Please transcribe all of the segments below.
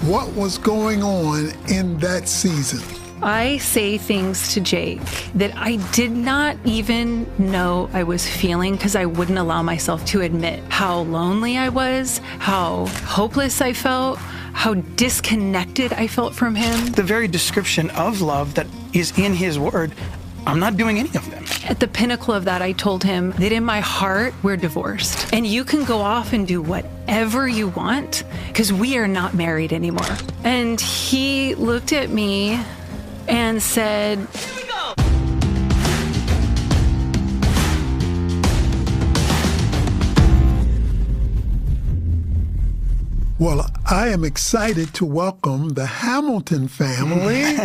what was going on in that season. I say things to Jake that I did not even know I was feeling because I wouldn't allow myself to admit how lonely I was, how hopeless I felt, how disconnected I felt from him. The very description of love that is in his word, I'm not doing any of them. At the pinnacle of that, I told him that in my heart, we're divorced. And you can go off and do whatever you want because we are not married anymore. And he looked at me and said, "Here we go." Well, I am excited to welcome the Hamilton family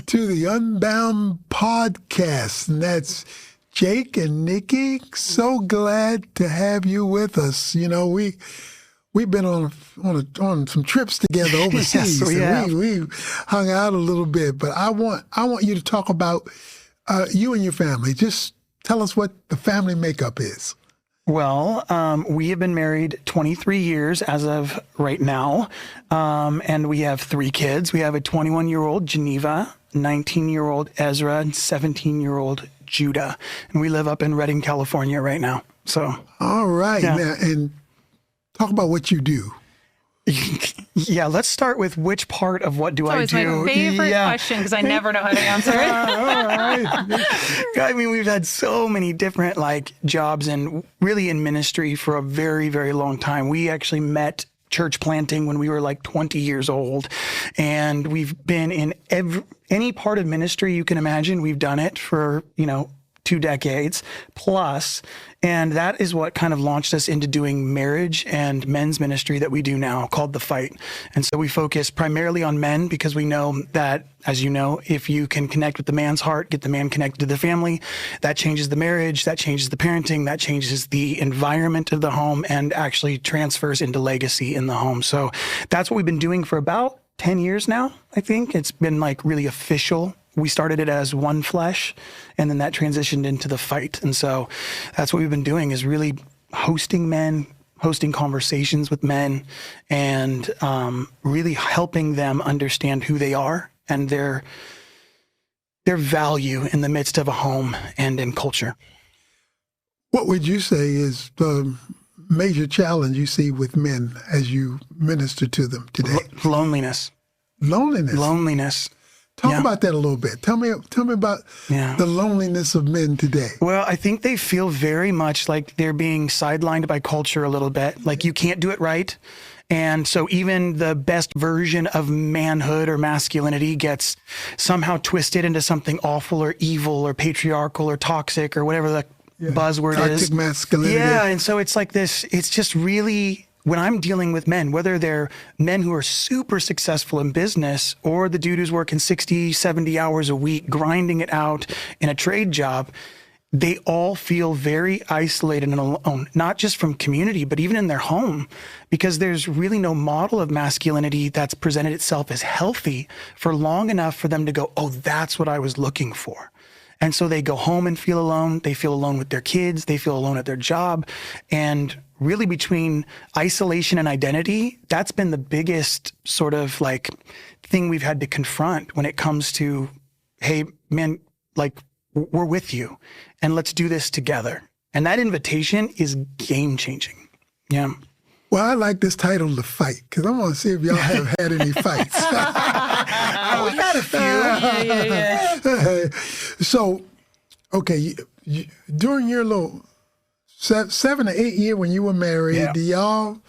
to the Unbound podcast. And that's Jake and Nikki. So glad to have you with us. You know, we've been on some trips together overseas. Yes, we have. We hung out a little bit, but I want you to talk about you and your family. Just tell us what the family makeup is. Well, we have been married 23 years as of right now, and we have 3 kids. We have a 21-year-old Geneva, 19-year-old Ezra, and 17-year-old Judah, and we live up in Redding, California right now. So, all right, yeah. Now, and talk about what you do. Yeah, let's start with which part of what do I do? It's always my favorite question because I never know how to answer it. All right. I mean, we've had so many different jobs and really in ministry for a very, very long time. We actually met church planting when we were 20 years old, and we've been in any part of ministry you can imagine. We've done it for 2 decades plus. And that is what kind of launched us into doing marriage and men's ministry that we do now called The Fight. And so we focus primarily on men because we know that, as you know, if you can connect with the man's heart, get the man connected to the family, that changes the marriage, that changes the parenting, that changes the environment of the home and actually transfers into legacy in the home. So that's what we've been doing for about 10 years now, I think. It's been really official. We started it as One Flesh, and then that transitioned into The Fight. And so that's what we've been doing, is really hosting men, hosting conversations with men, and really helping them understand who they are and their value in the midst of a home and in culture. What would you say is the major challenge you see with men as you minister to them today? Loneliness. Loneliness. Talk about that a little bit. Tell me about the loneliness of men today. Well, I think they feel very much like they're being sidelined by culture a little bit. Like you can't do it right. And so even the best version of manhood or masculinity gets somehow twisted into something awful or evil or patriarchal or toxic or whatever the buzzword is. Toxic masculinity. Yeah, and so it's like this, it's just really, when I'm dealing with men, whether they're men who are super successful in business or the dude who's working 60, 70 hours a week, grinding it out in a trade job, they all feel very isolated and alone, not just from community, but even in their home, because there's really no model of masculinity that's presented itself as healthy for long enough for them to go, oh, that's what I was looking for. And so they go home and feel alone. They feel alone with their kids. They feel alone at their job. And really between isolation and identity, that's been the biggest sort of thing we've had to confront when it comes to, hey, man, we're with you and let's do this together. And that invitation is game changing. Yeah. Well, I like this title, The Fight, because I want to see if y'all have had any fights. We got a few. Yeah. So, okay, during your little 7 to 8 year when you were married, y'all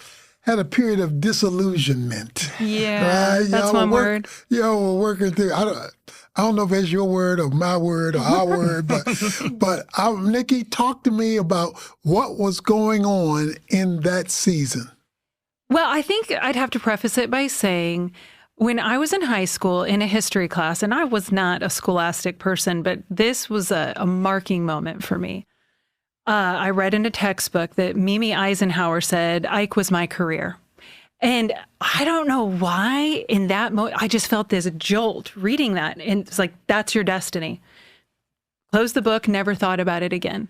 had a period of disillusionment. Yeah, right? that's one word. Y'all were working through, I don't know if it's your word or my word or our word, but Nikki, talk to me about what was going on in that season. Well, I think I'd have to preface it by saying when I was in high school in a history class, and I was not a scholastic person, but this was a marking moment for me. I read in a textbook that Mimi Eisenhower said, Ike was my career. And I don't know why in that moment, I just felt this jolt reading that. And it's like, that's your destiny. Closed the book, never thought about it again.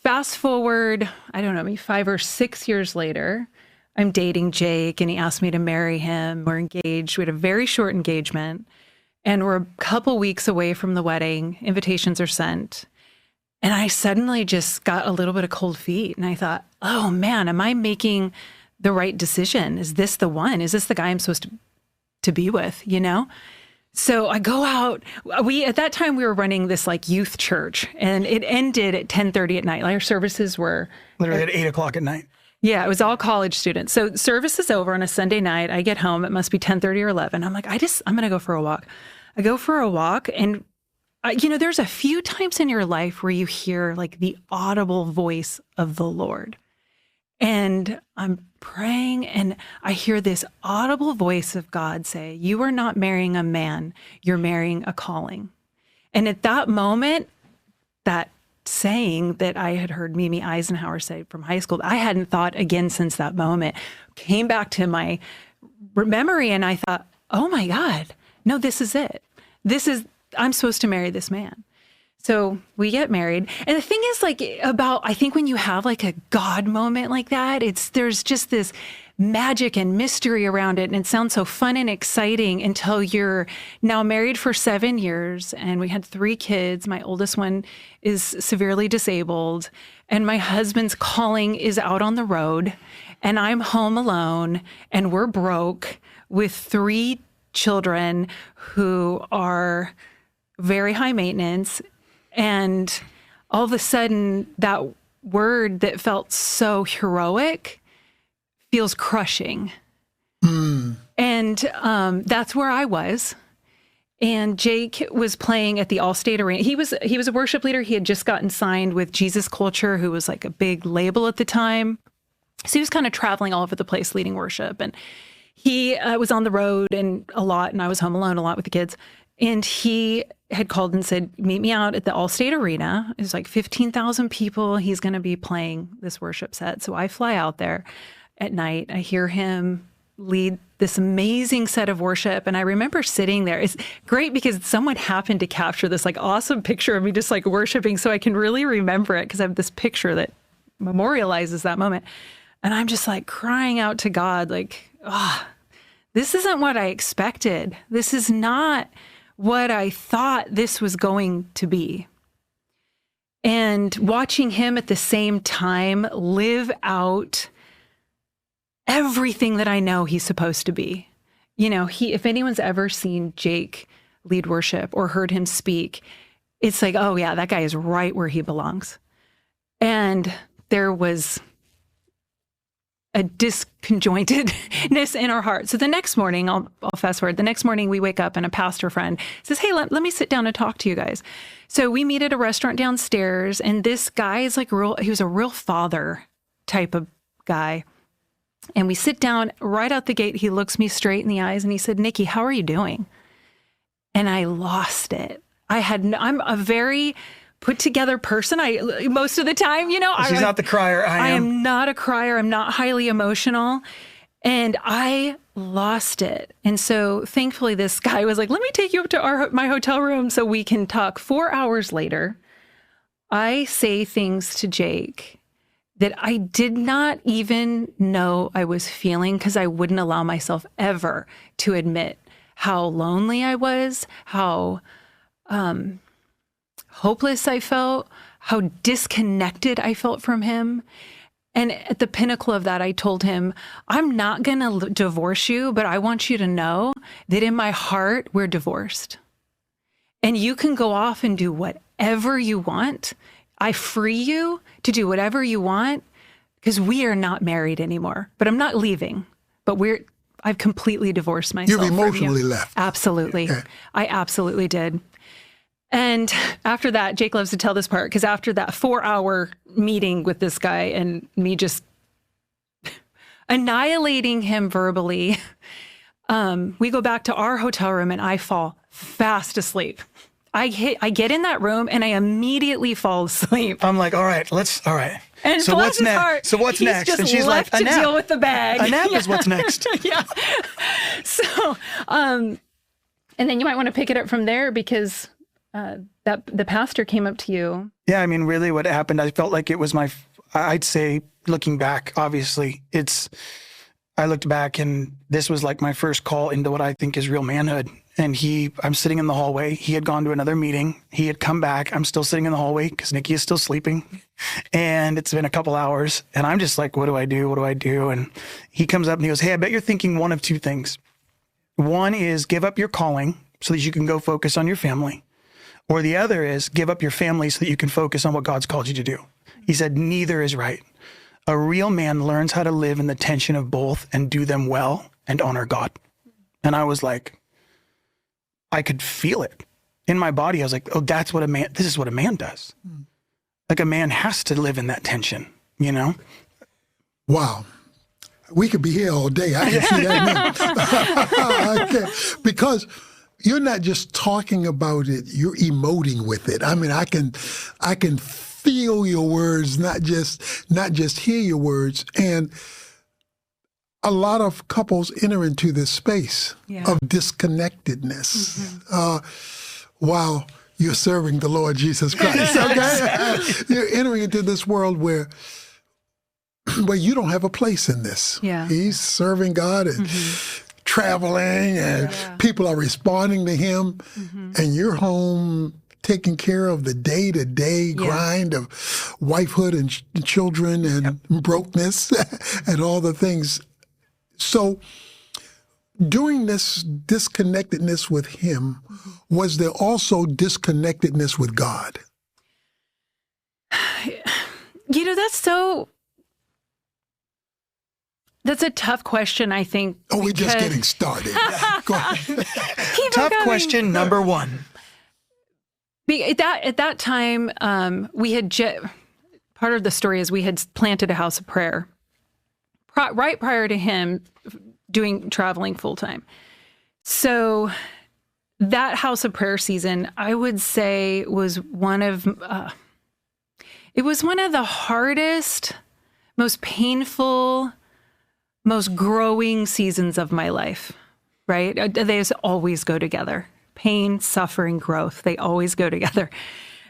Fast forward, I don't know, maybe 5 or 6 years later, I'm dating Jake, and he asked me to marry him. We're engaged. We had a very short engagement, and we're a couple weeks away from the wedding. Invitations are sent. And I suddenly just got a little bit of cold feet. And I thought, oh man, am I making the right decision? Is this the one? Is this the guy I'm supposed to be with, you know? So I go out. At that time, we were running this like youth church, and it ended at 10:30 at night. Like our services were literally at 8 o'clock at night. Yeah, it was all college students. So service is over on a Sunday night. I get home. It must be 10:30 or 11. I'm like, I'm going to go for a walk. I go for a walk, and there's a few times in your life where you hear like the audible voice of the Lord. And I'm praying, and I hear this audible voice of God say, you are not marrying a man, you're marrying a calling. And at that moment, that saying that I had heard Mimi Eisenhower say from high school, I hadn't thought again since that moment, came back to my memory, and I thought, oh my God, no, this is it. I'm supposed to marry this man. So we get married. And the thing is I think when you have like a God moment like that, there's just this magic and mystery around it. And it sounds so fun and exciting until you're now married for 7 years. And we had 3 kids. My oldest one is severely disabled. And my husband's calling is out on the road. And I'm home alone. And we're broke with 3 children who are very high maintenance. And all of a sudden, that word that felt so heroic feels crushing. And that's where I was. And Jake was playing at the Allstate Arena. He was a worship leader. He had just gotten signed with Jesus Culture, who was like a big label at the time. So he was kind of traveling all over the place leading worship. And he was on the road a lot, and I was home alone a lot with the kids. And he had called and said, meet me out at the Allstate Arena. It's like 15,000 people. He's going to be playing this worship set. So I fly out there at night. I hear him lead this amazing set of worship. And I remember sitting there. It's great because someone happened to capture this like awesome picture of me just like worshiping. So I can really remember it because I have this picture that memorializes that moment. And I'm just like crying out to God, like, this isn't what I expected. This is not what I thought this was going to be. And watching him at the same time live out everything that I know he's supposed to be. If anyone's ever seen Jake lead worship or heard him speak, it's like, oh yeah, that guy is right where he belongs. And there was a disconjointedness in our heart. So the next morning, I'll fast forward. The next morning we wake up and a pastor friend says, hey, let me sit down and talk to you guys. So we meet at a restaurant downstairs, and this guy is he was a real father type of guy. And we sit down right out the gate. He looks me straight in the eyes and he said, Nikki, how are you doing? And I lost it. I'm a very put together person. Most of the time, She's not the crier. I am not a crier. I'm not highly emotional. And I lost it. And so thankfully this guy was like, let me take you up to my hotel room so we can talk. 4 hours later, I say things to Jake that I did not even know I was feeling because I wouldn't allow myself ever to admit how lonely I was, how hopeless I felt, how disconnected I felt from him. And at the pinnacle of that, I told him, I'm not going to divorce you, but I want you to know that in my heart, we're divorced. And you can go off and do whatever you want. I free you to do whatever you want because we are not married anymore. But I'm not leaving. But I've completely divorced myself. You've emotionally left. Absolutely. Okay. I absolutely did. And after that, Jake loves to tell this part, because after that 4-hour meeting with this guy and me just annihilating him verbally, we go back to our hotel room and I fall fast asleep. I get in that room and I immediately fall asleep. I'm like, all right. And so what's next? He's next? Just and she's left like, a to nap. deal with the bag. A nap is what's next. Yeah. So, and then you might want to pick it up from there because that the pastor came up to you. Yeah, I mean, really what happened, I felt like it was I'd say, looking back, obviously, it's I looked back, and this was like my first call into what I think is real manhood. And I'm sitting in the hallway. He had gone to another meeting. He had come back. I'm still sitting in the hallway because Nikki is still sleeping. And it's been a couple hours. And I'm just like, what do I do? What do I do? And he comes up and he goes, hey, I bet you're thinking one of two things. One is give up your calling so that you can go focus on your family. Or the other is give up your family so that you can focus on what God's called you to do. He said, neither is right. A real man learns how to live in the tension of both and do them well and honor God. And I was like, I could feel it in my body. I was like, oh, this is what a man does. Like a man has to live in that tension, you know? Wow. We could be here all day. I can see that now. Because you're not just talking about it, you're emoting with it. I mean, I can feel your words, not just hear your words. And a lot of couples enter into this space of disconnectedness while you're serving the Lord Jesus Christ. Okay, you're entering into this world where you don't have a place in this. Yeah. He's serving God and traveling, and people are responding to him, and you're home taking care of the day-to-day grind of wifehood and children and brokenness and all the things. So during this disconnectedness with him, was there also disconnectedness with God? You know, that's a tough question, I think. Oh, we're just getting started. Go ahead. Tough question number one. At that time, we had part of the story is we had planted a house of prayer right prior to him traveling full time. So that house of prayer season, I would say, was one of the hardest, most painful, most growing seasons of my life. Right? They always go together. Pain, suffering, growth, they always go together.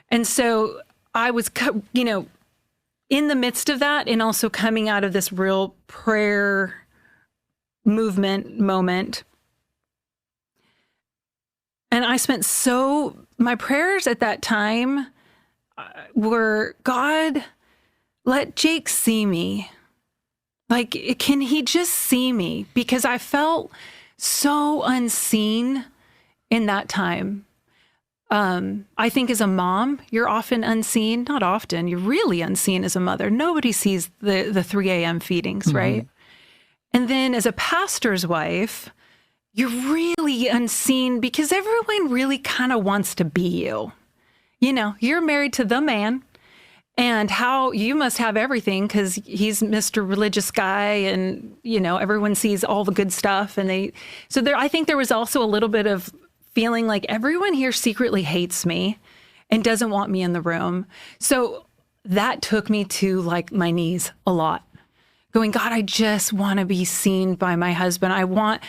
And so I was, in the midst of that, and also coming out of this real prayer moment. And I spent my prayers at that time were, God, let Jake see me. Like, can he just see me? Because I felt so unseen in that time. I think as a mom, you're often unseen. Not often, you're really unseen as a mother. Nobody sees the 3 a.m. feedings, right? And then as a pastor's wife, you're really unseen because everyone really kind of wants to be you. You know, you're married to the man, and how you must have everything because he's Mr. Religious guy, and, everyone sees all the good stuff. And I think there was also a little bit of feeling like everyone here secretly hates me and doesn't want me in the room. So that took me to like my knees a lot, going, God, I just want to be seen by my husband. I want,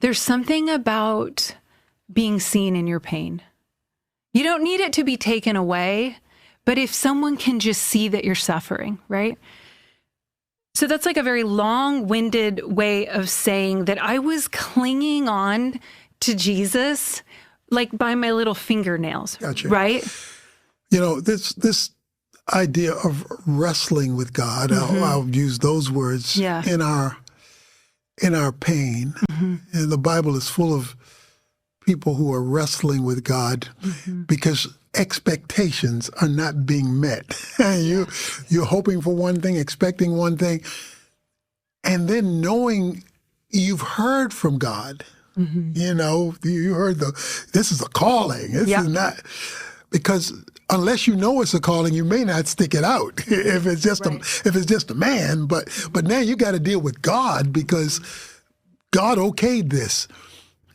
there's something about being seen in your pain. You don't need it to be taken away, but if someone can just see that you're suffering, right? So that's like a very long-winded way of saying that I was clinging on to Jesus like by my little fingernails, Gotcha. Right? This idea of wrestling with God, I'll use those words in our pain. And the Bible is full of people who are wrestling with God because expectations are not being met. You're hoping for one thing, expecting one thing, and then knowing you've heard from God. You heard this is a calling. This is not, because unless you know it's a calling, you may not stick it out if it's just a man. But now you got to deal with God because God okayed this.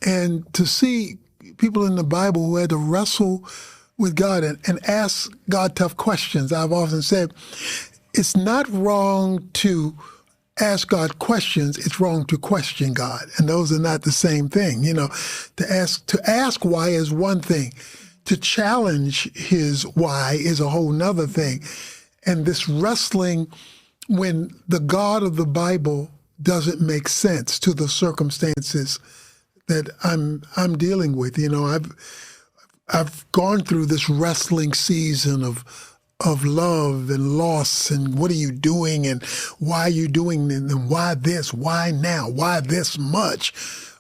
And to see people in the Bible who had to wrestle with God and ask God tough questions. I've often said, it's not wrong to ask God questions, it's wrong to question God. And those are not the same thing. To ask why is one thing. To challenge his why is a whole nother thing. And this wrestling when the God of the Bible doesn't make sense to the circumstances that I'm dealing with. You know, I've gone through this wrestling season of love and loss and what are you doing and why are you doing it and why this, why now, why this much,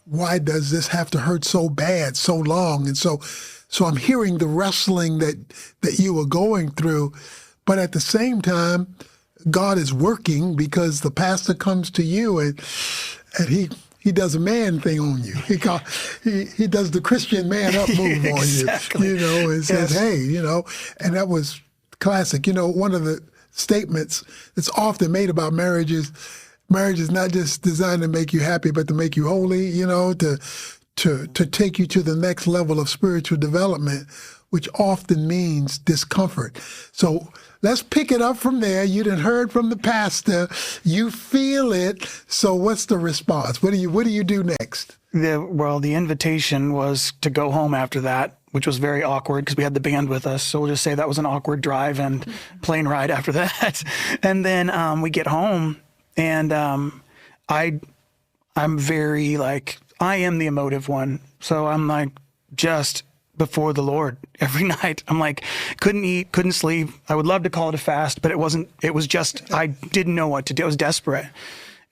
why does this have to hurt so bad, so long? And so I'm hearing the wrestling that you were going through, but at the same time, God is working because the pastor comes to you and he does a man thing on you. He does the Christian man up move Exactly. on you, you know, and says, hey, you know, and that was classic. You know, one of the statements that's often made about marriage is not just designed to make you happy, but to make you holy, you know, to take you to the next level of spiritual development, which often means discomfort. So let's pick it up from there. You done heard from the pastor. You feel it. So what's the response? What do you do next? The invitation was to go home after that, which was very awkward because we had the band with us. So we'll just say that was an awkward drive and plane ride after that. And then we get home and I'm very I am the emotive one. So I'm just before the Lord every night. I'm couldn't eat, couldn't sleep. I would love to call it a fast, but it wasn't. It was just, I didn't know what to do. I was desperate.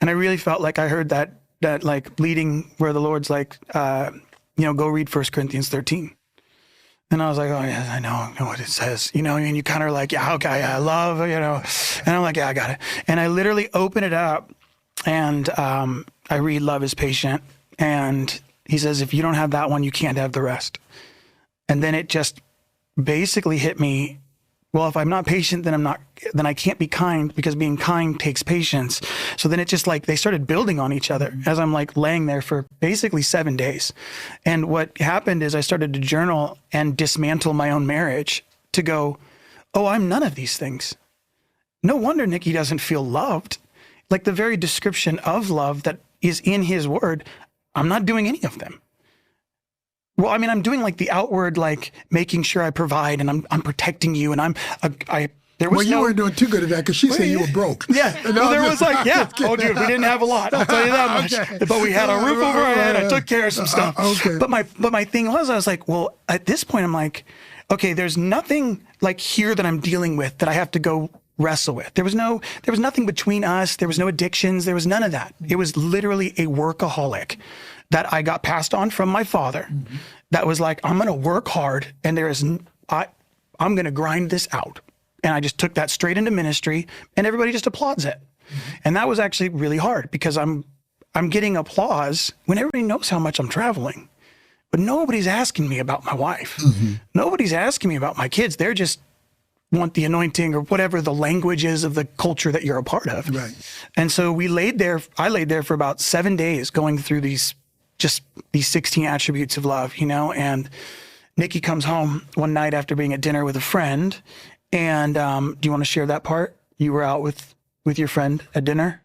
And I really felt like I heard that leading where the Lord's go read 1 Corinthians 13. And I was like, oh yeah, I know what it says, you know, and you kind of yeah, okay, I love, you know, and I'm yeah, I got it. And I literally open it up and I read love is patient. And he says, if you don't have that one, you can't have the rest. And then it just basically hit me. Well, if I'm not patient, then I can't be kind because being kind takes patience. So then it just they started building on each other as I'm laying there for basically 7 days. And what happened is I started to journal and dismantle my own marriage to go, oh, I'm none of these things. No wonder Nikki doesn't feel loved. The very description of love that is in his word, I'm not doing any of them. Well, I mean, I'm doing the outward, making sure I provide and I'm protecting you and there was you weren't doing too good at that because she said you were broke. Yeah. Well, there was oh, dude, we didn't have a lot. I'll tell you that much. Okay. But we had a roof over our head. I took care of some stuff. Okay. But my thing was, I was well, at this point, I'm okay, there's nothing here that I'm dealing with that I have to go wrestle with. There was nothing between us. There was no addictions. There was none of that. It was literally a workaholic that I got passed on from my father. Mm-hmm. That was I'm going to work hard and I'm going to grind this out. And I just took that straight into ministry and everybody just applauds it. Mm-hmm. And that was actually really hard because I'm getting applause when everybody knows how much I'm traveling, but nobody's asking me about my wife. Mm-hmm. Nobody's asking me about my kids. They're just want the anointing or whatever the language is of the culture that you're a part of. Right. And so I laid there for about 7 days going through these 16 attributes of love, you know, and Nikki comes home one night after being at dinner with a friend. And do you want to share that part? You were out with your friend at dinner?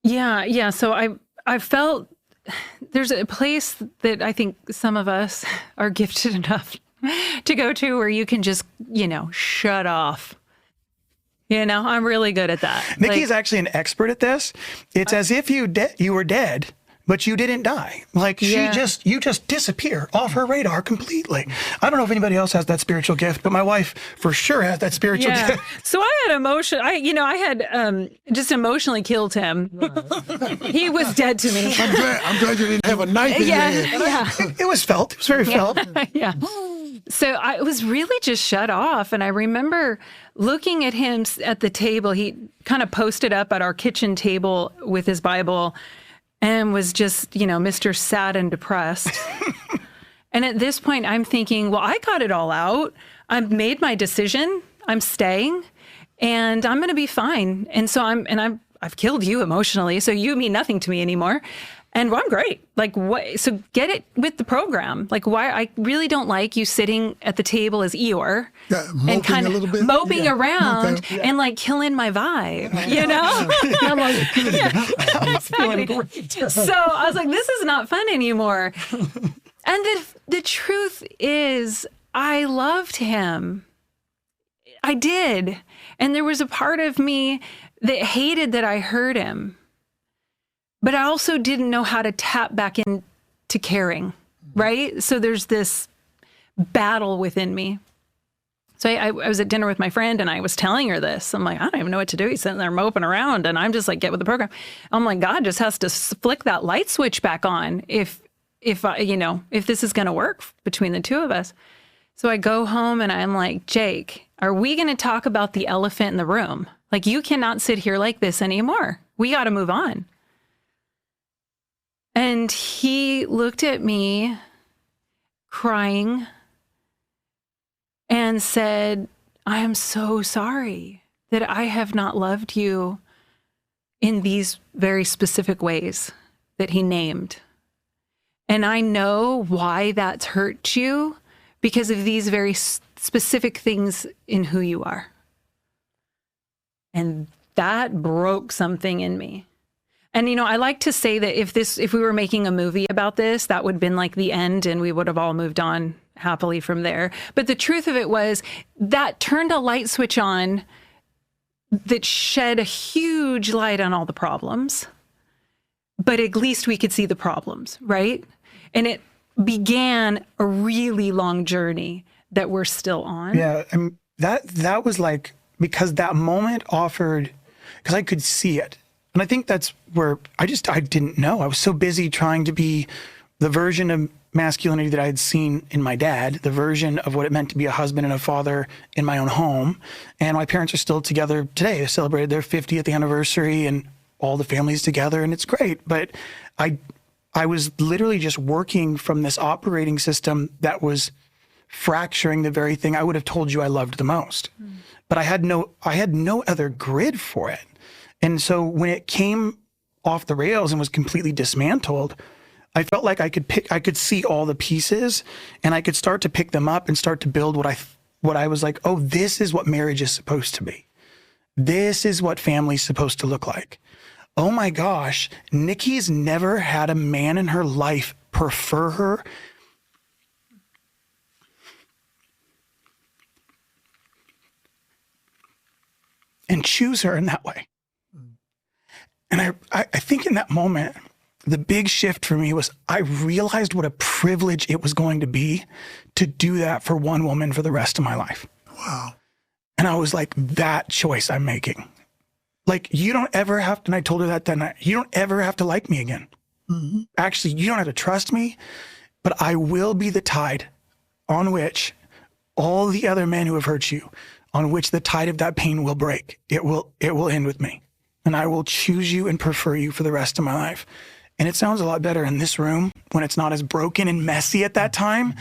Yeah. So I felt there's a place that I think some of us are gifted enough to go to where you can just, shut off. I'm really good at that. Nikki is actually an expert at this. It's as if you were dead, but you didn't die. You just disappear off her radar completely. I don't know if anybody else has that spiritual gift, but my wife for sure has that spiritual gift. So I had I had just emotionally killed him. Right. He was dead to me. I'm glad you didn't have a knife in your head. Yeah. It was felt. It was very felt. Yeah. So I was really just shut off. And I remember looking at him at the table. He kind of posted up at our kitchen table with his Bible and was just, Mr. Sad and depressed. And at this point, I'm thinking, well, I got it all out. I've made my decision. I'm staying and I'm going to be fine. And so I've killed you emotionally. So you mean nothing to me anymore. And I'm great. What? So get it with the program. Why? I really don't like you sitting at the table as Eeyore and kind of moping around and killing my vibe. I'm feeling great. So I was this is not fun anymore. And the truth is, I loved him. I did. And there was a part of me that hated that I hurt him. But I also didn't know how to tap back into caring, right? So there's this battle within me. So I was at dinner with my friend and I was telling her this. I'm like, I don't even know what to do. He's sitting there moping around and I'm just like, get with the program. I'm like, God just has to flick that light switch back on if this is going to work between the two of us. So I go home and I'm like, Jake, are we going to talk about the elephant in the room? Like, you cannot sit here like this anymore. We got to move on. And he looked at me crying and said, I am so sorry that I have not loved you in these very specific ways that he named. And I know why that's hurt you because of these very specific things in who you are. And that broke something in me. And, I like to say that if we were making a movie about this, that would have been like the end and we would have all moved on happily from there. But the truth of it was that turned a light switch on that shed a huge light on all the problems. But at least we could see the problems, right? And it began a really long journey that we're still on. Yeah, I mean, that was like, because that moment offered, because I could see it. And I think that's where I didn't know. I was so busy trying to be the version of masculinity that I had seen in my dad, the version of what it meant to be a husband and a father in my own home. And my parents are still together today. They celebrated their 50th anniversary and all the families together, and it's great. But I was literally just working from this operating system that was fracturing the very thing I would have told you I loved the most. But I had no other grid for it. And so when it came off the rails and was completely dismantled, I felt like I could see all the pieces and I could start to pick them up and start to build what I was like, oh, this is what marriage is supposed to be. This is what family's supposed to look like. Oh my gosh, Nikki's never had a man in her life prefer her and choose her in that way. And I think in that moment, the big shift for me was I realized what a privilege it was going to be to do that for one woman for the rest of my life. Wow. And I was like, that choice I'm making. Like, you don't ever have to, and I told her that night, you don't ever have to like me again. Mm-hmm. Actually, you don't have to trust me, but I will be the tide on which all the other men who have hurt you, on which the tide of that pain will break. It will end with me. And I will choose you and prefer you for the rest of my life. And it sounds a lot better in this room when it's not as broken and messy at that time,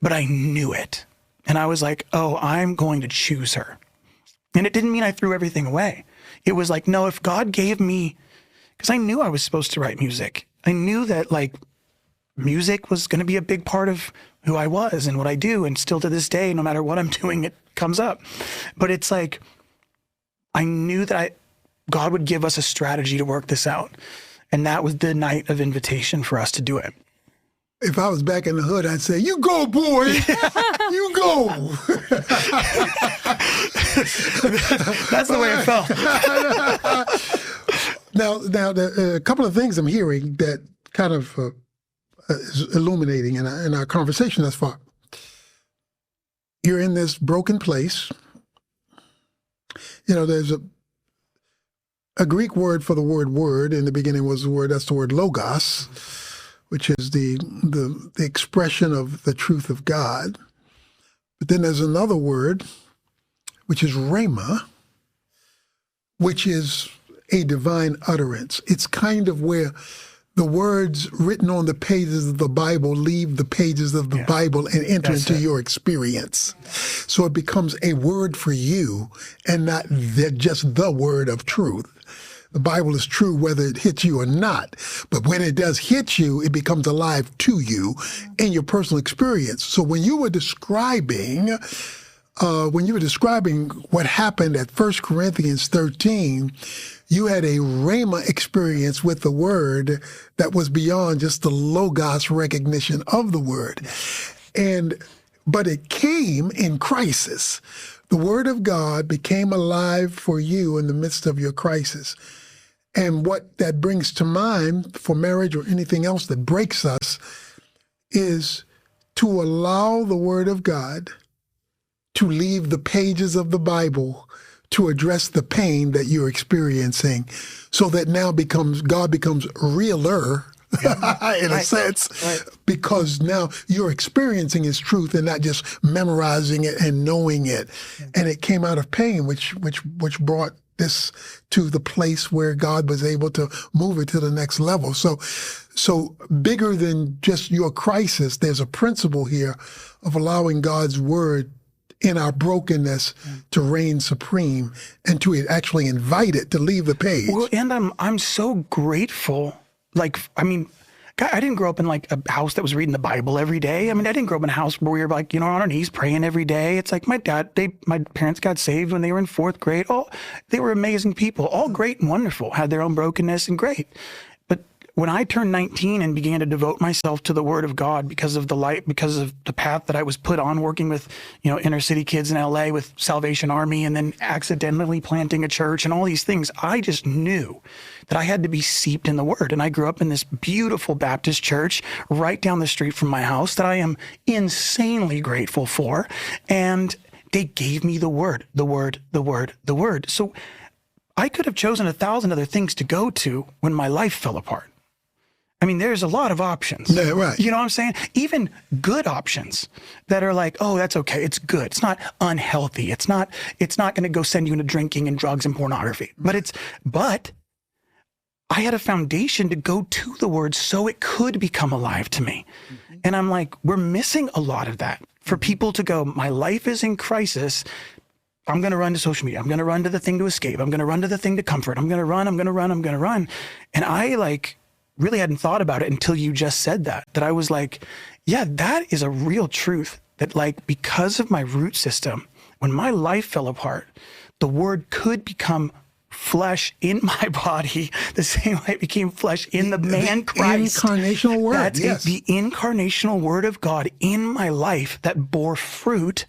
but I knew it. And I was like, oh, I'm going to choose her. And it didn't mean I threw everything away. It was like, no, if God gave me, because I knew I was supposed to write music. I knew that like music was going to be a big part of who I was and what I do. And still to this day, no matter what I'm doing, it comes up. But it's like, I knew that God would give us a strategy to work this out. And that was the night of invitation for us to do it. If I was back in the hood, I'd say, you go, boy. You go. That's the way it felt. Now, a couple of things I'm hearing that kind of is illuminating in our conversation thus far. You're in this broken place. There's a Greek word for the word. In the beginning was that's the word logos, which is the expression of the truth of God. But then there's another word, which is rhema, which is a divine utterance. It's kind of where the words written on the pages of the Bible leave the pages of the Bible and enter into your experience. So it becomes a word for you and not just the word of truth. The Bible is true whether it hits you or not. But when it does hit you, it becomes alive to you in your personal experience. So when you were describing what happened at 1 Corinthians 13, you had a rhema experience with the word that was beyond just the logos recognition of the word. But it came in crisis. the Word of God became alive for you in the midst of your crisis. And what that brings to mind for marriage or anything else that breaks us is to allow the Word of God to leave the pages of the Bible to address the pain that you're experiencing, so that now God becomes realer in a sense, because now you're experiencing His truth and not just memorizing it and knowing it. And it came out of pain, which brought this to the place where God was able to move it to the next level. So bigger than just your crisis, there's a principle here of allowing God's Word in our brokenness to reign supreme and to actually invite it to leave the page. Well, and I'm so grateful. Like, I mean, God, I didn't grow up in like a house that was reading the Bible every day. I mean, I didn't grow up in a house where we were like, on our knees praying every day. It's like my parents got saved when they were in 4th grade. Oh, they were amazing people, all great and wonderful, had their own brokenness and great. But when I turned 19 and began to devote myself to the Word of God because of the path that I was put on, working with, inner city kids in LA with Salvation Army, and then accidentally planting a church and all these things, I just knew that I had to be seeped in the Word. And I grew up in this beautiful Baptist church right down the street from my house that I am insanely grateful for. And they gave me the Word, the Word, the Word, the Word. So I could have chosen 1,000 other things to go to when my life fell apart. I mean, there's a lot of options. Yeah, right. You know what I'm saying? Even good options that are like, oh, that's okay. It's good. It's not unhealthy. It's not going to go send you into drinking and drugs and pornography. But I had a foundation to go to the Word so it could become alive to me. Mm-hmm. And I'm like, we're missing a lot of that. For people to go, my life is in crisis. I'm going to run to social media. I'm going to run to the thing to escape. I'm going to run to the thing to comfort. I'm going to run. And I really hadn't thought about it until you just said that I was like, yeah, that is a real truth, that because of my root system, when my life fell apart, the Word could become flesh in my body the same way it became flesh in the man Christ. Incarnational Word. That's the incarnational Word of God in my life that bore fruit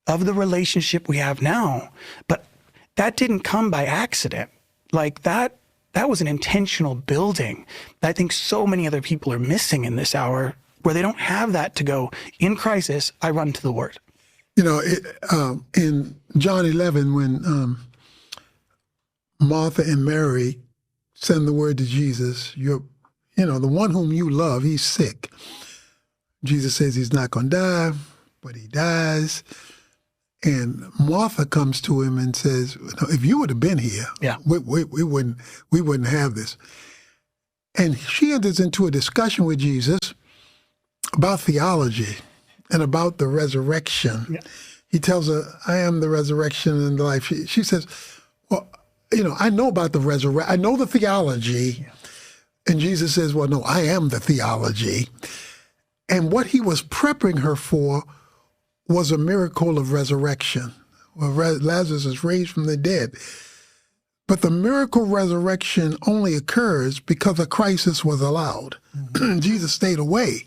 of the relationship we have now. But that didn't come by accident. That was an intentional building that I think so many other people are missing in this hour, where they don't have that to go, in crisis, I run to the Word. In John 11, when Martha and Mary send the word to Jesus, the one whom you love, he's sick. Jesus says he's not going to die, but he dies. And Martha comes to him and says, if you would have been here, we wouldn't have this. And she enters into a discussion with Jesus about theology and about the resurrection. Yeah. He tells her, I am the resurrection and the life. She says, well, I know about the resurrection. I know the theology. Yeah. And Jesus says, well, no, I am the theology. And what he was prepping her for was a miracle of resurrection. Well, Lazarus is raised from the dead. But the miracle resurrection only occurs because a crisis was allowed. Mm-hmm. Jesus stayed away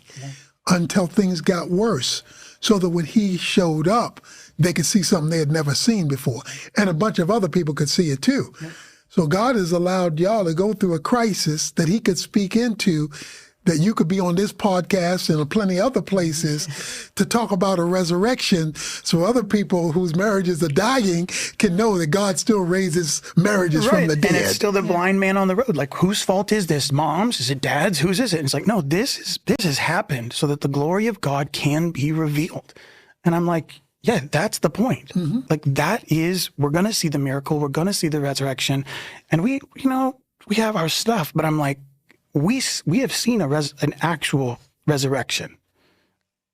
until things got worse, so that when he showed up, they could see something they had never seen before. And a bunch of other people could see it too. Yeah. So God has allowed y'all to go through a crisis that he could speak into, that you could be on this podcast and plenty other places to talk about a resurrection, so other people whose marriages are dying can know that God still raises marriages from the dead. And it's still the blind man on the road. Like, whose fault is this? Mom's? Is it dad's? Whose is it? And it's like, no, this has happened so that the glory of God can be revealed. And I'm like, yeah, that's the point. Mm-hmm. We're going to see the miracle. We're going to see the resurrection. And we have our stuff, but I'm like, we have seen an actual resurrection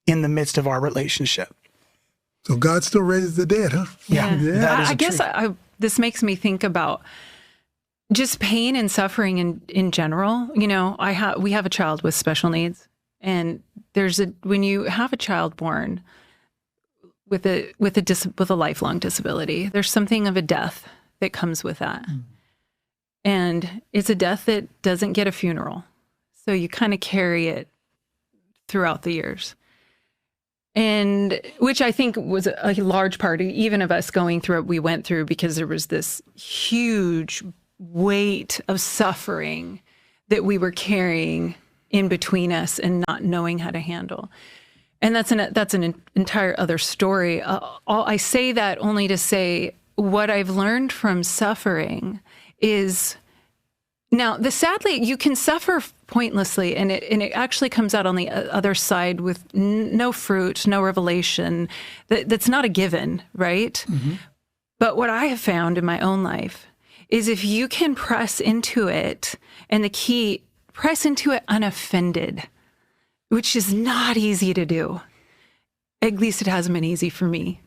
in the midst of our relationship. So God still raises the dead, huh? Yeah. I guess this makes me think about just pain and suffering in general. We have a child with special needs, and when you have a child born with a lifelong disability, there's something of a death that comes with that. Mm. And it's a death that doesn't get a funeral. So you kind of carry it throughout the years. And which I think was a large part, even of us going through what we went through, because there was this huge weight of suffering that we were carrying in between us and not knowing how to handle. And that's an entire other story. I say that only to say what I've learned from suffering is, now, sadly, you can suffer pointlessly, and it actually comes out on the other side with no fruit, no revelation. That's not a given, right? Mm-hmm. But what I have found in my own life is if you can press into it, and the key, press into it unoffended, which is not easy to do. At least it hasn't been easy for me.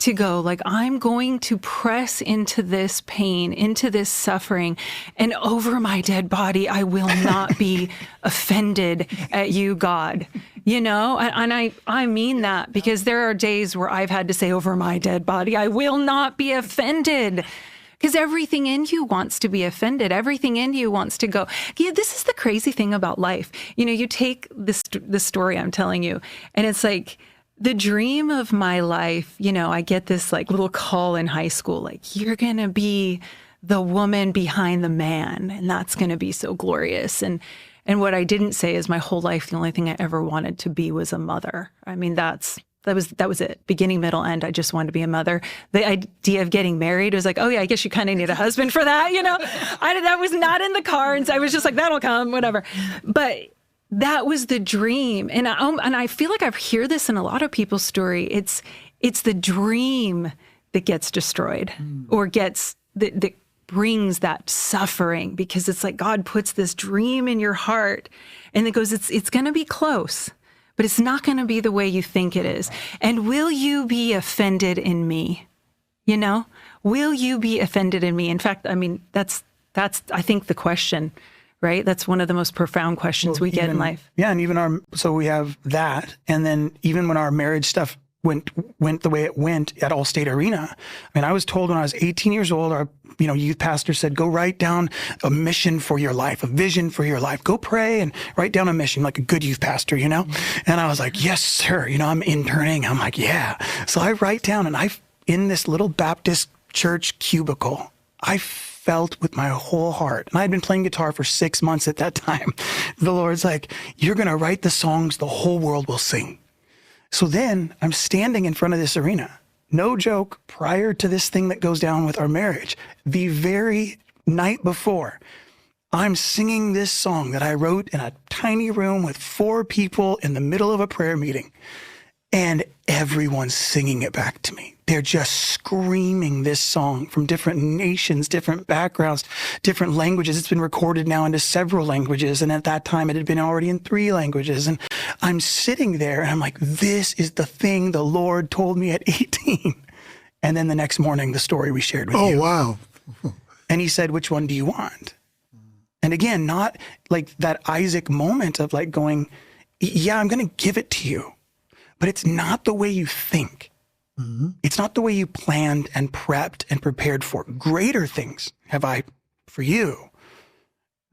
To go like, I'm going to press into this pain, into this suffering, and over my dead body, I will not be offended at you, God. You know, and I mean that, because there are days where I've had to say over my dead body, I will not be offended. Because everything in you wants to be offended. Everything in you wants to go. Yeah, this is the crazy thing about life. You know, you take this story I'm telling you, and it's like, the dream of my life, you know, I get this like little call in high school, like, you're going to be the woman behind the man, and that's going to be so glorious. And what I didn't say is my whole life, the only thing I ever wanted to be was a mother. I mean, that was it. Beginning, middle, end. I just wanted to be a mother. The idea of getting married was like, oh yeah, I guess you kind of need a husband for that. You know, that was not in the cards. I was just like, that'll come, whatever. But that was the dream. And I feel like I hear this in a lot of people's story. It's the dream that gets destroyed or that brings that suffering, because it's like God puts this dream in your heart and it goes, it's going to be close, but it's not going to be the way you think it is. And will you be offended in me? You know, will you be offended in me? In fact, I mean, that's I think the question. Right? That's one of the most profound questions we get in life. Yeah. And even so we have that. And then even when our marriage stuff went the way it went at Allstate Arena, I mean, I was told when I was 18 years old, our youth pastor said, go write down a mission for your life, a vision for your life. Go pray and write down a mission, like a good youth pastor, you know? Mm-hmm. And I was like, yes, sir. You know, I'm interning. I'm like, yeah. So I write down, and in this little Baptist church cubicle, I felt with my whole heart, and I had been playing guitar for 6 months at that time. The Lord's like, you're going to write the songs the whole world will sing. So then I'm standing in front of this arena. No joke, prior to this thing that goes down with our marriage, the very night before, I'm singing this song that I wrote in a tiny room with 4 people in the middle of a prayer meeting. And everyone's singing it back to me. They're just screaming this song from different nations, different backgrounds, different languages. It's been recorded now into several languages. And at that time, it had been already in 3 languages. And I'm sitting there and I'm like, this is the thing the Lord told me at 18. And then the next morning, the story we shared with you. Oh, wow. And he said, which one do you want? And again, not like that Isaac moment of like going, yeah, I'm going to give it to you. But it's not the way you think. Mm-hmm. It's not the way you planned and prepped and prepared for. Greater things have I for you.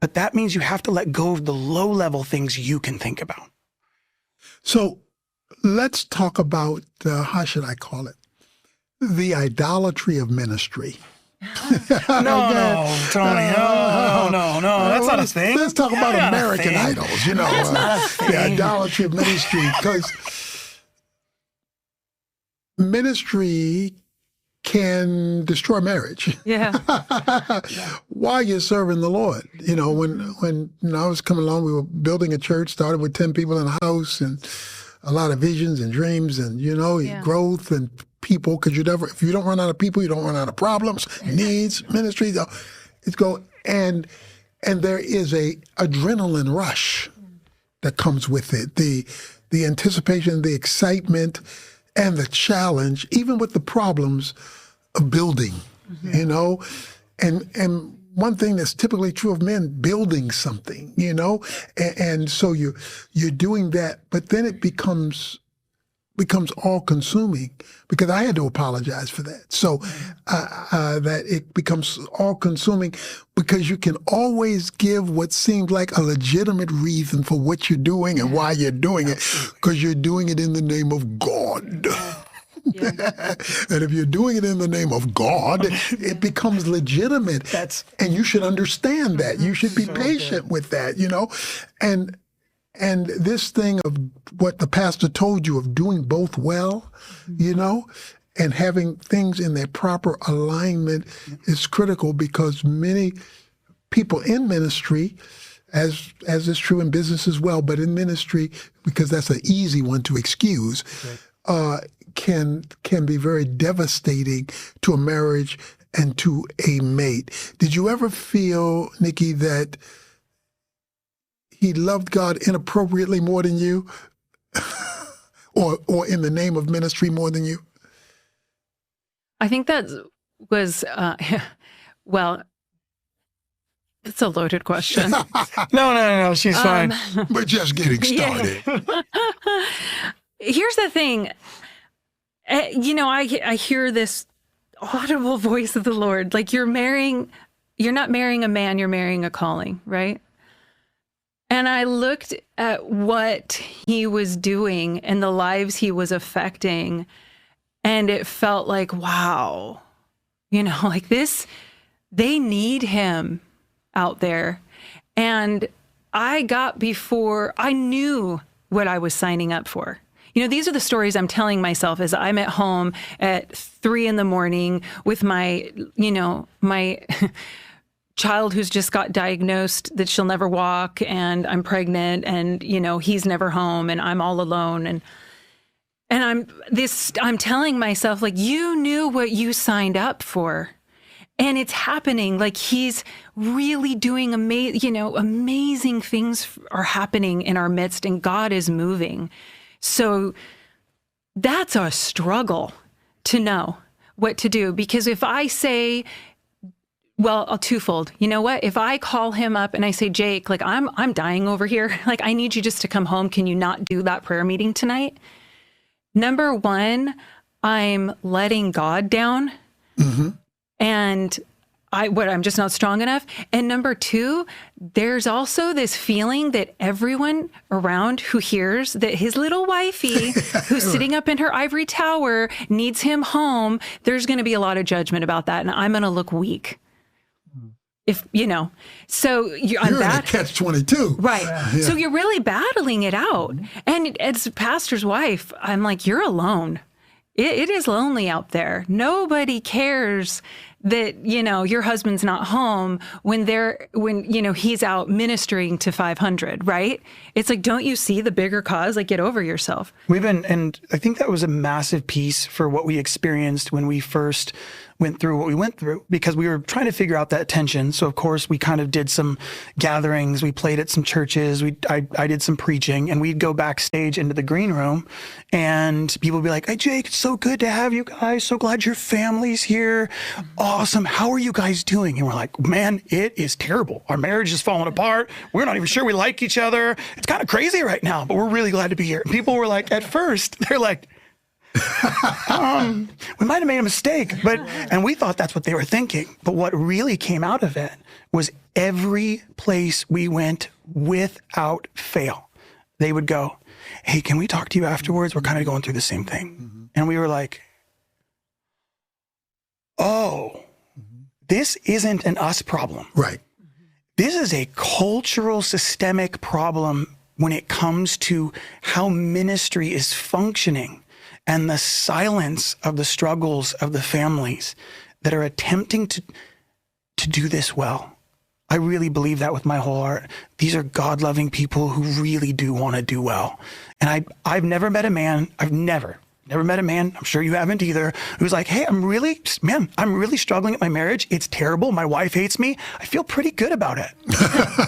But that means you have to let go of the low-level things you can think about. So let's talk about, how should I call it? The idolatry of ministry. No, Tony, no. That's not a thing. Let's talk about American Idols, you know. That's not a thing. The idolatry of ministry, because ministry can destroy marriage. Yeah. While you're serving the Lord. You know, when I was coming along, we were building a church, started with 10 people in a house and a lot of visions and dreams and, growth and people, because if you don't run out of people, you don't run out of problems, needs, ministry. And there is a adrenaline rush that comes with it. The anticipation, the excitement, and the challenge, even with the problems of building, and one thing that's typically true of men, building something, and so you're doing that, but then it becomes becomes all-consuming, because I had to apologize for that. So that it becomes all-consuming because you can always give what seems like a legitimate reason for what you're doing and why you're doing it, because you're doing it in the name of God. Yeah. And if you're doing it in the name of God, it becomes legitimate. And you should understand that. You should be patient with that, you know. And this thing of what the pastor told you of doing both well, you know, and having things in their proper alignment is critical, because many people in ministry, as is true in business as well, but in ministry, because that's an easy one to excuse, can be very devastating to a marriage and to a mate. Did you ever feel, Nikki, that he loved God inappropriately more than you, or in the name of ministry more than you? I think that was, well, it's a loaded question. No, she's fine. We're just getting started. Yeah. Here's the thing. You know, I hear this audible voice of the Lord, like you're not marrying a man, you're marrying a calling, right? And I looked at what he was doing and the lives he was affecting, and it felt like, wow, you know, like this, they need him out there. And I knew what I was signing up for. You know, these are the stories I'm telling myself as I'm at home at 3 a.m. with my, you know, my child who's just got diagnosed that she'll never walk, and I'm pregnant, and, you know, he's never home, and I'm all alone. And I'm telling myself, like, you knew what you signed up for. And it's happening. Like, he's really doing amazing things are happening in our midst, and God is moving. So that's a struggle to know what to do. Because if I say, well, twofold, you know what? If I call him up and I say, Jake, like, I'm dying over here. Like, I need you just to come home. Can you not do that prayer meeting tonight? Number one, I'm letting God down. Mm-hmm. And I'm just not strong enough. And number two, there's also this feeling that everyone around who hears that his little wifey, who's sitting up in her ivory tower, needs him home, there's going to be a lot of judgment about that. And I'm going to look weak. If, you know, so you're in a catch-22. Right. Yeah. So you're really battling it out. And as a pastor's wife, I'm like, you're alone. It is lonely out there. Nobody cares that, you know, your husband's not home when you know, he's out ministering to 500, right? It's like, don't you see the bigger cause? Like, get over yourself. And I think that was a massive piece for what we experienced when we first went through what we went through, because we were trying to figure out that tension. So of course we kind of did some gatherings. We played at some churches. I did some preaching, and we'd go backstage into the green room, and people would be like, "Hey Jake, it's so good to have you guys. So glad your family's here. Awesome. How are you guys doing?" And we're like, "Man, it is terrible. Our marriage is falling apart. We're not even sure we like each other. It's kind of crazy right now, but we're really glad to be here." And people were like, at first, they're like, we might have made a mistake, and we thought that's what they were thinking. But what really came out of it was every place we went, without fail, they would go, "Hey, can we talk to you afterwards? We're kind of going through the same thing." Mm-hmm. And we were like, oh, this isn't an us problem. Right. This is a cultural, systemic problem when it comes to how ministry is functioning, and the silence of the struggles of the families that are attempting to do this well. I really believe that with my whole heart. These are God-loving people who really do want to do well. And I've never met a man, never met a man, I'm sure you haven't either, who's like, "Hey, I'm really struggling at my marriage. It's terrible. My wife hates me. I feel pretty good about it."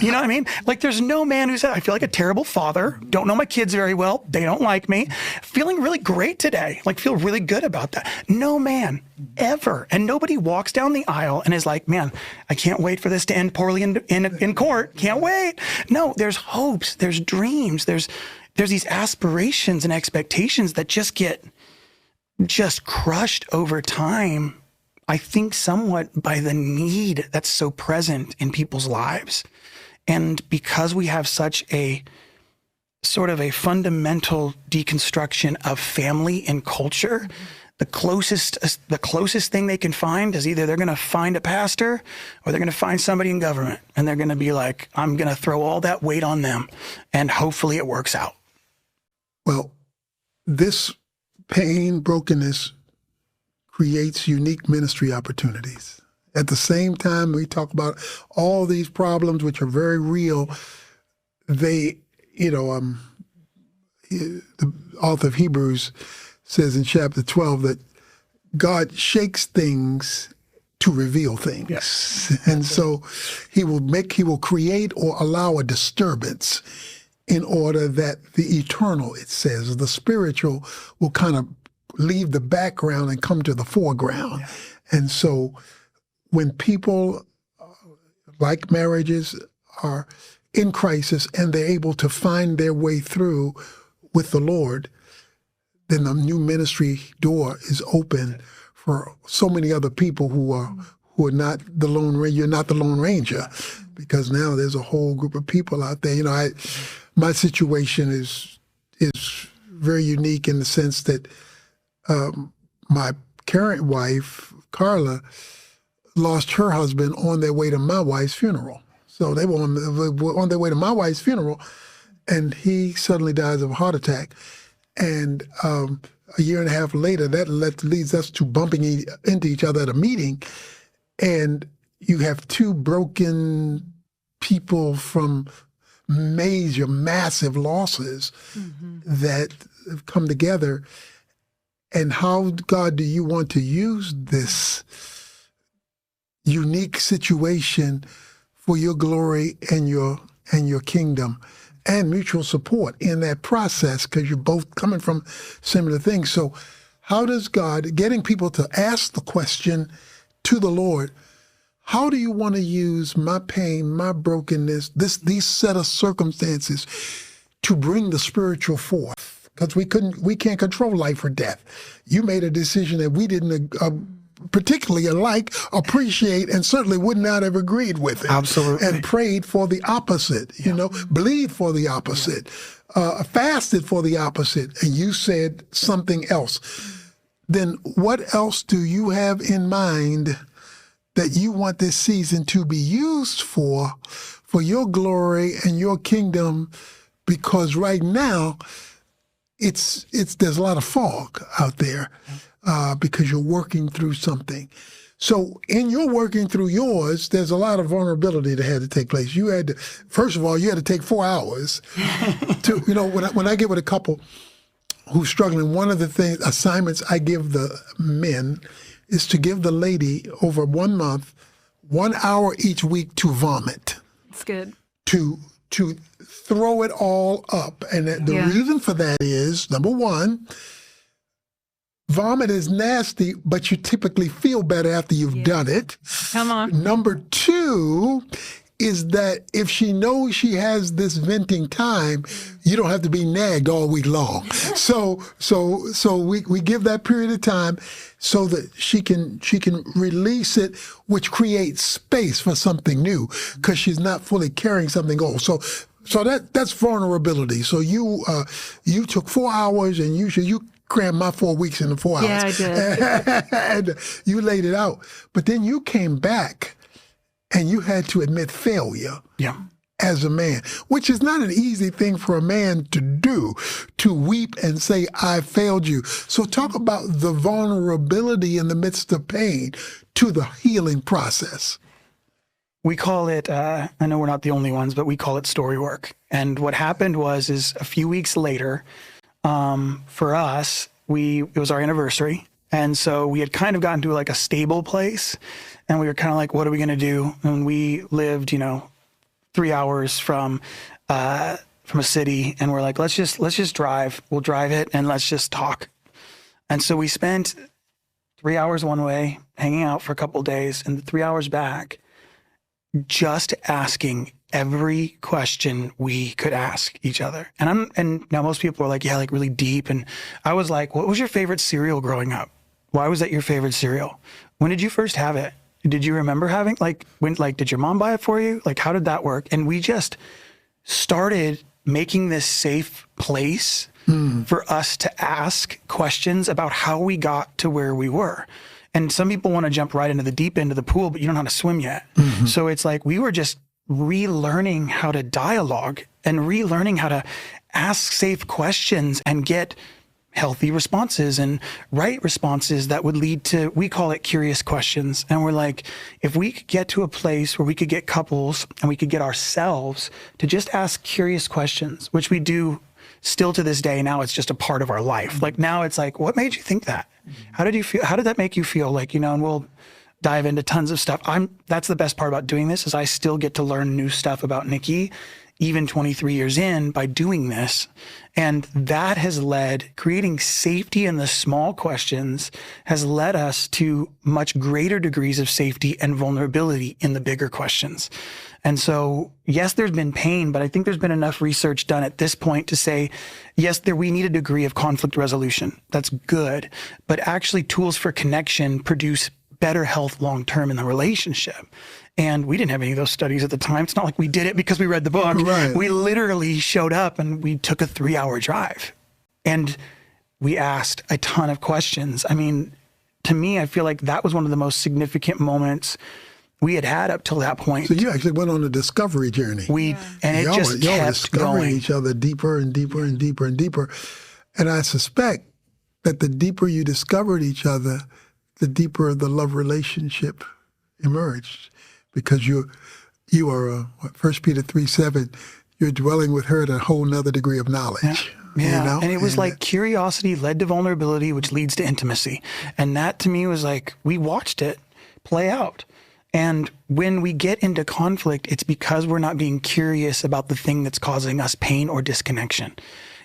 You know what I mean? Like, there's no man who said, "I feel like a terrible father. Don't know my kids very well. They don't like me. Feeling really great today. Like, feel really good about that." No man ever. And nobody walks down the aisle and is like, "Man, I can't wait for this to end poorly in court. Can't wait." No, there's hopes. There's dreams. There's there's these aspirations and expectations that just get crushed over time, I think somewhat by the need that's so present in people's lives. And because we have such a sort of a fundamental deconstruction of family and culture, the closest thing they can find is either they're going to find a pastor or they're going to find somebody in government, and they're going to be like, I'm going to throw all that weight on them, and hopefully it works out. Well, this pain, brokenness creates unique ministry opportunities. At the same time, we talk about all these problems, which are very real. The author of Hebrews says in chapter 12 that God shakes things to reveal things. Yes. And so he will create or allow a disturbance in order that the eternal, it says, the spiritual will kind of leave the background and come to the foreground. Yeah. And so when people, like marriages, are in crisis and they're able to find their way through with the Lord, then the new ministry door is open for so many other people who are not the Lone Ranger. You're not the Lone Ranger, because now there's a whole group of people out there. My situation is very unique in the sense that my current wife, Carla, lost her husband on their way to my wife's funeral. So they were on their way to my wife's funeral, and he suddenly dies of a heart attack. And a year and a half later, that leads us to bumping into each other at a meeting. And you have two broken people from massive losses that have come together. And how, God, do you want to use this unique situation for your glory and your kingdom? And mutual support in that process, because you're both coming from similar things. So how does God, getting people to ask the question to the Lord, how do you want to use my pain, my brokenness, these set of circumstances to bring the spiritual forth? Because we can't control life or death. You made a decision that we didn't particularly appreciate, and certainly would not have agreed with it. Absolutely. And prayed for the opposite, believed for the opposite, fasted for the opposite, and you said something else. Then what else do you have in mind that you want this season to be used for your glory and your kingdom? Because right now, there's a lot of fog out there. Because you're working through something. So in your working through yours, there's a lot of vulnerability that had to take place. First of all, you had to take 4 hours to, when I get with a couple who's struggling, one of the assignments I give the men is to give the lady over 1 month, 1 hour each week to vomit. That's good. To throw it all up. And the reason for that is, number one, vomit is nasty, but you typically feel better after you've done it. Come on. Number two is that if she knows she has this venting time, you don't have to be nagged all week long. So we give that period of time so that she can release it, which creates space for something new, because she's not fully carrying something old. So that's vulnerability. So you took 4 hours, and you crammed my 4 weeks into 4 hours. Yeah, I did. And you laid it out. But then you came back and you had to admit failure as a man, which is not an easy thing for a man to do, to weep and say, I failed you. So talk about the vulnerability in the midst of pain to the healing process. We call it, I know we're not the only ones, but we call it story work. And what happened is a few weeks later, for us, it was our anniversary. And so we had kind of gotten to like a stable place, and we were kind of like, what are we going to do? And we lived, 3 hours from a city, and we're like, let's just drive. We'll drive it and let's just talk. And so we spent 3 hours one way, hanging out for a couple of days, and the 3 hours back, just asking every question we could ask each other. And now most people are like, yeah, like really deep. And I was like, what was your favorite cereal growing up? Why was that your favorite cereal? When did you first have it? Did you remember having, did your mom buy it for you? Like, how did that work? And we just started making this safe place for us to ask questions about how we got to where we were. And some people want to jump right into the deep end of the pool, but you don't know how to swim yet. So it's like we were just relearning how to dialogue and relearning how to ask safe questions and get healthy responses and right responses that would lead to, we call it curious questions. And we're like, if we could get to a place where we could get couples and we could get ourselves to just ask curious questions, which we do still to this day. Now it's just a part of our life. Like now it's like, what made you think that? How did you feel? How did that make you feel? Like, and we'll dive into tons of stuff. That's the best part about doing this is I still get to learn new stuff about Nikki, even 23 years in, by doing this. And that has led, creating safety in the small questions has led us to much greater degrees of safety and vulnerability in the bigger questions. And so, yes, there's been pain, but I think there's been enough research done at this point to say, yes, we need a degree of conflict resolution. That's good. But actually tools for connection produce better health long-term in the relationship. And we didn't have any of those studies at the time. It's not like we did it because we read the book. Right. We literally showed up and we took a 3-hour drive and we asked a ton of questions. I mean, to me, I feel like that was one of the most significant moments we had up till that point. So you actually went on a discovery journey. And it just y'all kept discovering going. each other deeper and deeper and deeper and deeper. And I suspect that the deeper you discovered each other, the deeper the love relationship emerged, because you are 1 Peter 3:7. You're dwelling with her at a whole nother degree of knowledge. Yeah. And it was like curiosity led to vulnerability, which leads to intimacy. And that to me was like, we watched it play out. And when we get into conflict, it's because we're not being curious about the thing that's causing us pain or disconnection.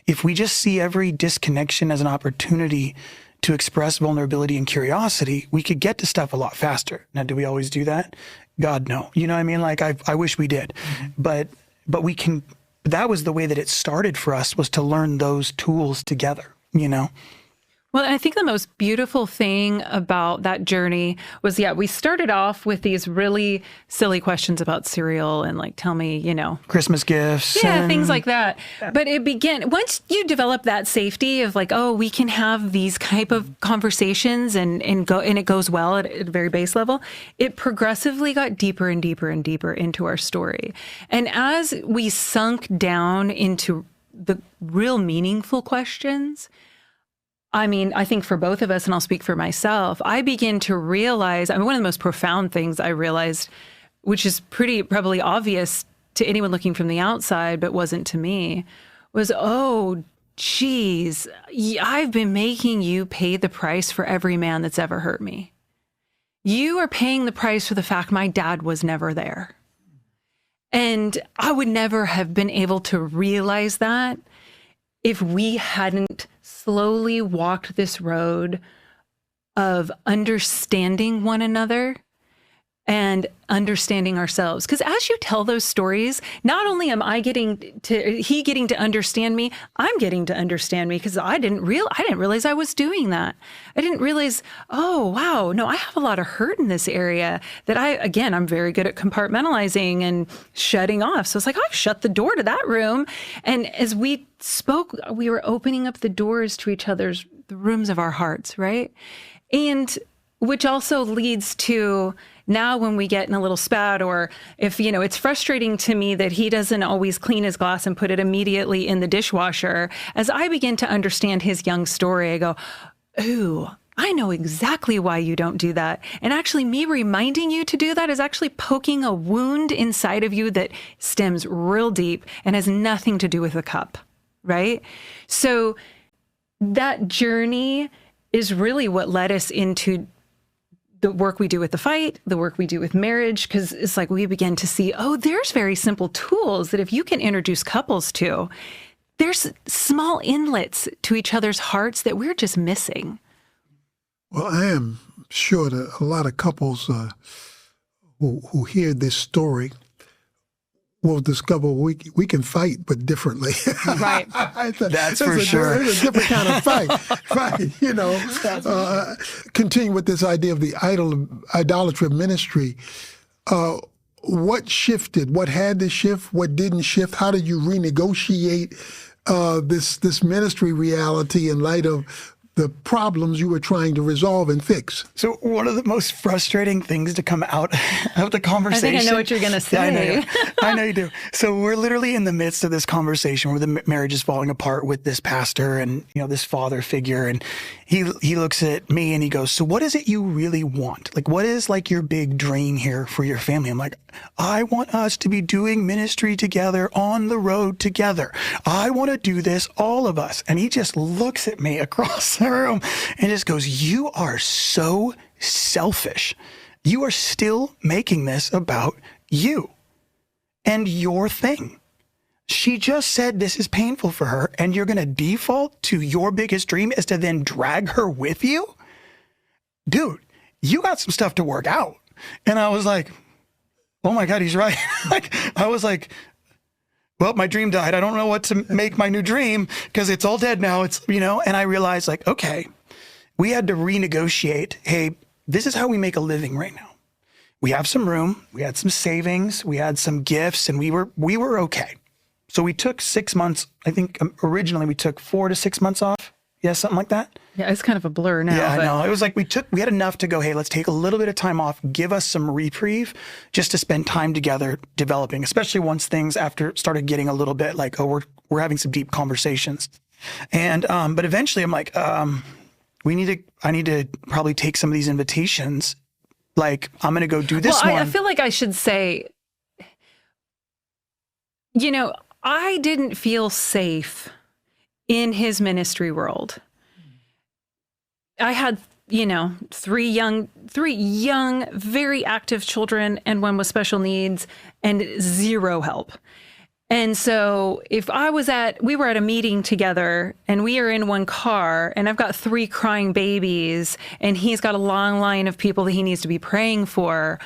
If we just see every disconnection as an opportunity to express vulnerability and curiosity, we could get to stuff a lot faster. Now, do we always do that? God, no. You know what I mean? Like, I wish we did. But we can, that was the way that it started for us, was to learn those tools together, Well, I think the most beautiful thing about that journey was, we started off with these really silly questions about cereal and like, tell me, Christmas gifts. Yeah, things like that. But it began, once you develop that safety of like, oh, we can have these type of conversations and it goes well at a very base level, it progressively got deeper and deeper and deeper into our story. And as we sunk down into the real meaningful questions, I mean, I think for both of us, and I'll speak for myself, I begin to realize, one of the most profound things I realized, which is probably obvious to anyone looking from the outside, but wasn't to me, was, oh, geez, I've been making you pay the price for every man that's ever hurt me. You are paying the price for the fact my dad was never there. And I would never have been able to realize that if we hadn't slowly walked this road of understanding one another and understanding ourselves. Because as you tell those stories, not only am I getting to understand me, I'm getting to understand me, because I didn't realize I was doing that. I didn't realize, oh, wow, no, I have a lot of hurt in this area that I'm very good at compartmentalizing and shutting off. So it's like, I've shut the door to that room. And as we spoke, we were opening up the doors to each other's, the rooms of our hearts, right? And which also leads to, now when we get in a little spat, or if, it's frustrating to me that he doesn't always clean his glass and put it immediately in the dishwasher, as I begin to understand his young story, I go, ooh, I know exactly why you don't do that. And actually me reminding you to do that is actually poking a wound inside of you that stems real deep and has nothing to do with the cup, right? So that journey is really what led us into the work we do with the fight, the work we do with marriage, because it's like we begin to see, oh, there's very simple tools that if you can introduce couples to, there's small inlets to each other's hearts that we're just missing. Well, I am sure that a lot of couples who hear this story we'll discover we can fight, but differently. Right. That's for sure. It's a different kind of fight. Continue with this idea of the idolatry ministry. What shifted? What had to shift? What didn't shift? How did you renegotiate this ministry reality in light of the problems you were trying to resolve and fix? So one of the most frustrating things to come out of the conversation. I think I know what you're going to say. Yeah, I know you do. So we're literally in the midst of this conversation where the marriage is falling apart with this pastor and, this father figure. And he looks at me and he goes, so what is it you really want? Like, what is like your big dream here for your family? I'm like, I want us to be doing ministry together on the road together. I want to do this, all of us. And he just looks at me across the room and just goes, you are so selfish. You are still making this about you and your thing. She just said this is painful for her, and you're going to default to your biggest dream is to then drag her with you? Dude, you got some stuff to work out. And I was like, oh my God, he's right. I was like, well, my dream died. I don't know what to make my new dream because it's all dead now. And I realized like, okay, we had to renegotiate. Hey, this is how we make a living right now. We have some room. We had some savings. We had some gifts, and we were okay. So we took 6 months. I think originally we took 4 to 6 months off. Yeah, something like that. Yeah, it's kind of a blur now. Yeah, I know. It was like we had enough to go, hey, let's take a little bit of time off, give us some reprieve just to spend time together developing, especially once things started getting a little bit like, oh, we're having some deep conversations. And but eventually I'm like, I need to probably take some of these invitations. Like, I'm going to go do this one. I feel like I should say, I didn't feel safe in his ministry world. I had, 3 young, very active children and one with special needs and 0 help. And so if we were at a meeting together and we are in one car and I've got 3 crying babies and he's got a long line of people that he needs to be praying for,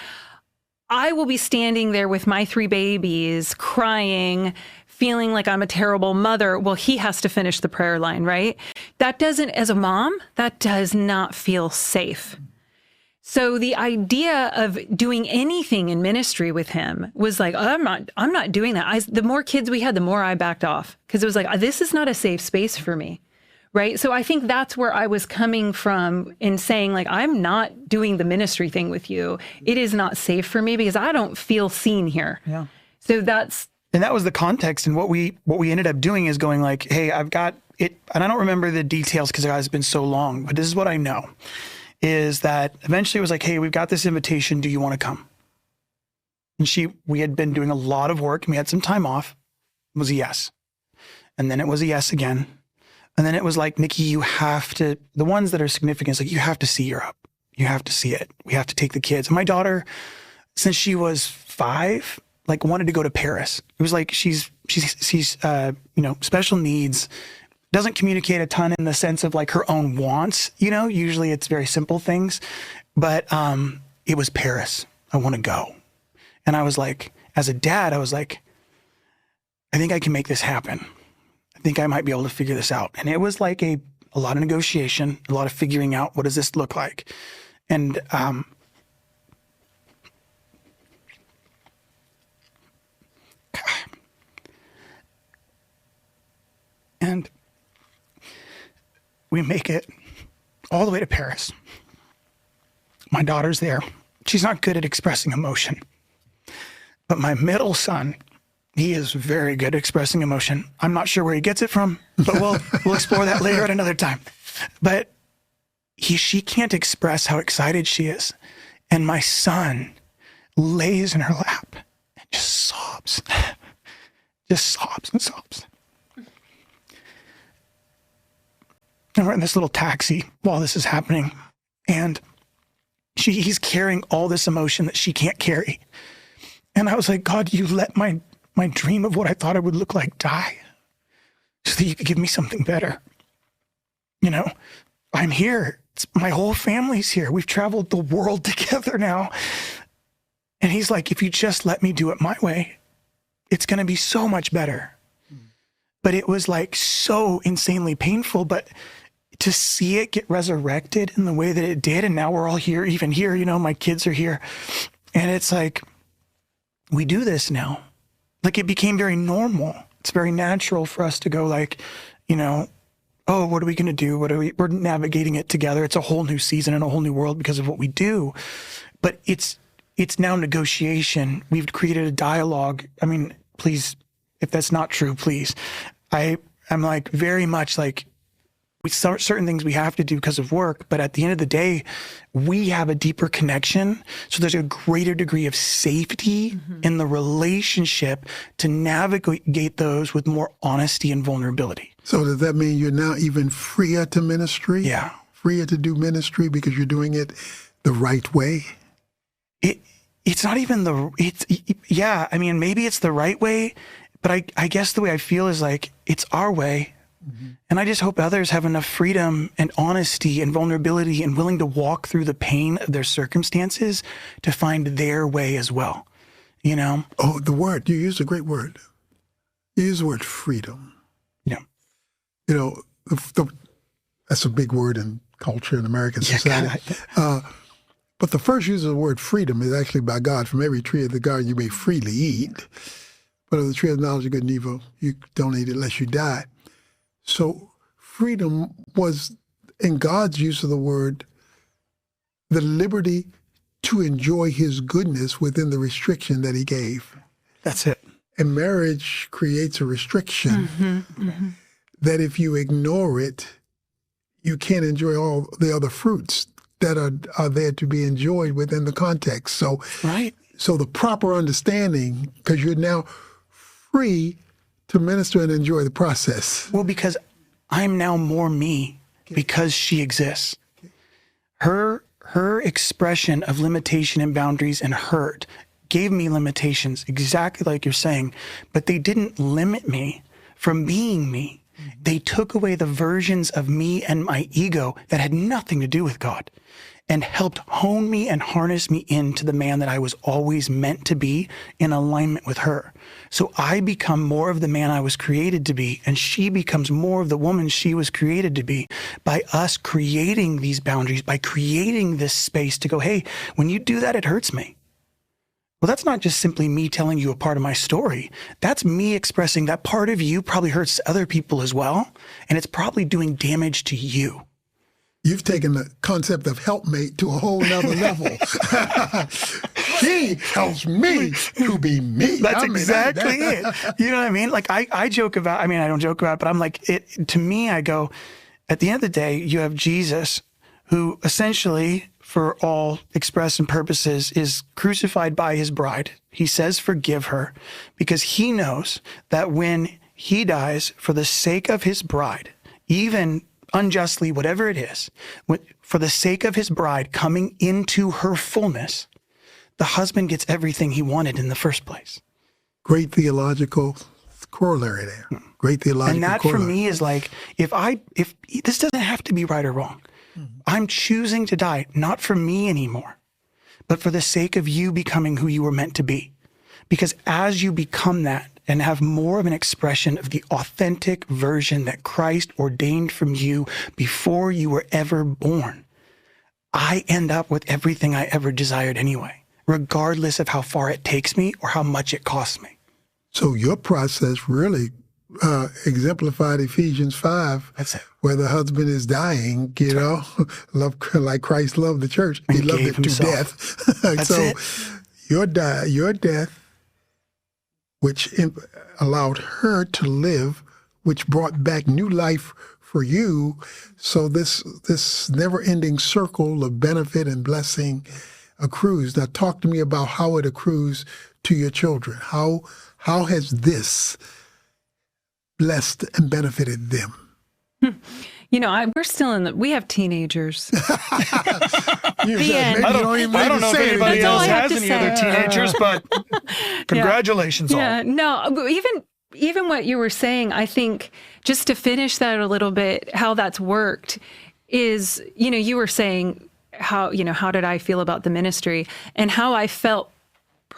I will be standing there with my 3 babies crying, feeling like I'm a terrible mother. Well, he has to finish the prayer line, right? As a mom, that does not feel safe. So the idea of doing anything in ministry with him was like, I'm not doing that. The more kids we had, the more I backed off because it was like, this is not a safe space for me. Right. So I think that's where I was coming from in saying, like, I'm not doing the ministry thing with you. It is not safe for me because I don't feel seen here. Yeah. So and that was the context. And what we ended up doing is going like, hey, I've got it. And I don't remember the details because it's been so long, but this is what I know is that eventually it was like, hey, we've got this invitation. Do you want to come? And we had been doing a lot of work and we had some time off. It was a yes. And then it was a yes again. And then it was like, Nikki, you have to, the ones that are significant, it's like, you have to see Europe. You have to see it. We have to take the kids. And my daughter, since she was 5, like wanted to go to Paris. It was like, she's special needs, doesn't communicate a ton in the sense of like her own wants, usually it's very simple things, but it was Paris. I want to go. And I was like, as a dad, I was like, I think I can make this happen. I think I might be able to figure this out. And it was like a lot of negotiation, a lot of figuring out what does this look like. And we make it all the way to Paris. My daughter's there. She's not good at expressing emotion. But my middle son, he is very good at expressing emotion. I'm not sure where he gets it from, but we'll explore that later at another time. But she can't express how excited she is. And my son lays in her lap and just sobs. Just sobs and sobs. And we're in this little taxi while this is happening. And he's carrying all this emotion that she can't carry. And I was like, God, you let my dream of what I thought it would look like die so that you could give me something better. I'm here. My whole family's here. We've traveled the world together now. And he's like, if you just let me do it my way, it's going to be so much better. But it was like so insanely painful. But to see it get resurrected in the way that it did, and now we're all here, even here, you know, my kids are here. And it's like, we do this now. Like, it became very normal. It's very natural for us to go like, you know, oh, what are we going to do? We're navigating it together. It's a whole new season and a whole new world because of what we do. But it's now negotiation. We've created a dialogue. I mean, please, if that's not true, please. I'm like very much like, certain things we have to do because of work, but at the end of the day, we have a deeper connection. So there's a greater degree of safety in the relationship to navigate those with more honesty and vulnerability. So does that mean you're now even freer to ministry? Yeah. Freer to do ministry because you're doing it the right way? It's not even I mean, maybe it's the right way, but I guess the way I feel is like, it's our way. And I just hope others have enough freedom and honesty and vulnerability and willing to walk through the pain of their circumstances to find their way as well, you know? Oh, the word, you used a great word. You used the word freedom. Yeah. You know, that's a big word in culture in American society. But the first use of the word freedom is actually by God. From every tree of the garden you may freely eat, but of the tree of the knowledge of good and evil, you don't eat it unless you die. So freedom was, in God's use of the word, the liberty to enjoy his goodness within the restriction that he gave. That's it. And marriage creates a restriction that if you ignore it, you can't enjoy all the other fruits that are there to be enjoyed within the context. So, right. So the proper understanding, because you're now free to minister and enjoy the process. Well, because I'm now more me because she exists. Her expression of limitation and boundaries and hurt gave me limitations, exactly like you're saying, but they didn't limit me from being me. They took away the versions of me and my ego that had nothing to do with God and helped hone me and harness me into the man that I was always meant to be in alignment with her. So I become more of the man I was created to be, and she becomes more of the woman she was created to be by us creating these boundaries, by creating this space to go, hey, when you do that, it hurts me. Well, that's not just simply me telling you a part of my story. That's me expressing that part of you probably hurts other people as well, and it's probably doing damage to you. You've taken the concept of helpmate to a whole nother level. She helps me to be me. That's exactly it. You know what I mean? Like I joke about, I mean, I don't joke about it, but I'm like, to me, I go, at the end of the day, you have Jesus who essentially, for all express and purposes, is crucified by his bride. He says, forgive her, because he knows that when he dies for the sake of his bride, even unjustly, whatever it is, for the sake of his bride coming into her fullness, the husband gets everything he wanted in the first place. Great theological corollary there. Great theological And that corollary. for me is like, if this doesn't have to be right or wrong. I'm choosing to die, not for me anymore, but for the sake of you becoming who you were meant to be. Because as you become that and have more of an expression of the authentic version that Christ ordained from you before you were ever born, I end up with everything I ever desired anyway, regardless of how far it takes me or how much it costs me. So your process really exemplified Ephesians 5. That's it. Where the husband is dying, you know, love like Christ loved the church. He loved it to death. That's so it. Your death, which allowed her to live, which brought back new life for you. So this never-ending circle of benefit and blessing accrues. Now talk to me about how it accrues to your children. How has this blessed and benefited them? You know, we're still we have teenagers. Maybe end. I don't know if anybody else has any other teenagers, but congratulations all. Yeah, no, but even what you were saying, I think just to finish that a little bit, how that's worked is, you know, you were saying how did I feel about the ministry and how I felt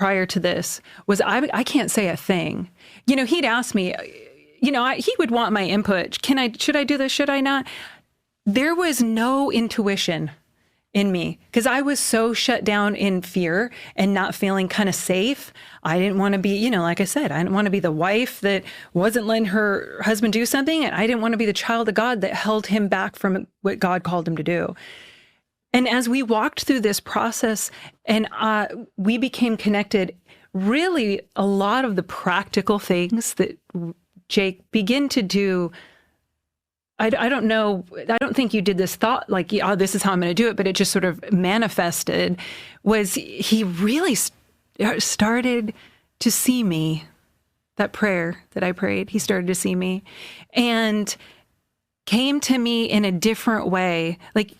prior to this was I can't say a thing. He'd ask me, he would want my input. Should I do this? Should I not? There was no intuition in me because I was so shut down in fear and not feeling kind of safe. I didn't want to be, like I said, I didn't want to be the wife that wasn't letting her husband do something. And I didn't want to be the child of God that held him back from what God called him to do. And as we walked through this process and we became connected, really a lot of the practical things that Jake began to do, I don't know, I don't think you did this thought like, this is how I'm going to do it, but it just sort of manifested, was he really started to see me. That prayer that I prayed, he started to see me and came to me in a different way. Like,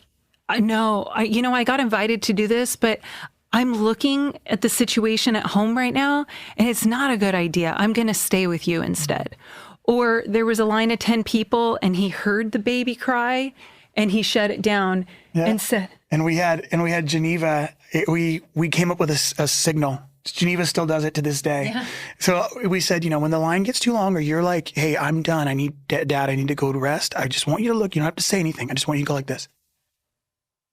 I got invited to do this, but I'm looking at the situation at home right now, and it's not a good idea. I'm going to stay with you instead. Or there was a line of 10 people, and he heard the baby cry, and he shut it down and said. And we had Geneva. We came up with a signal. Geneva still does it to this day. Yeah. So we said, when the line gets too long, or you're like, hey, I'm done. I need Dad. I need to go to rest. I just want you to look. You don't have to say anything. I just want you to go like this.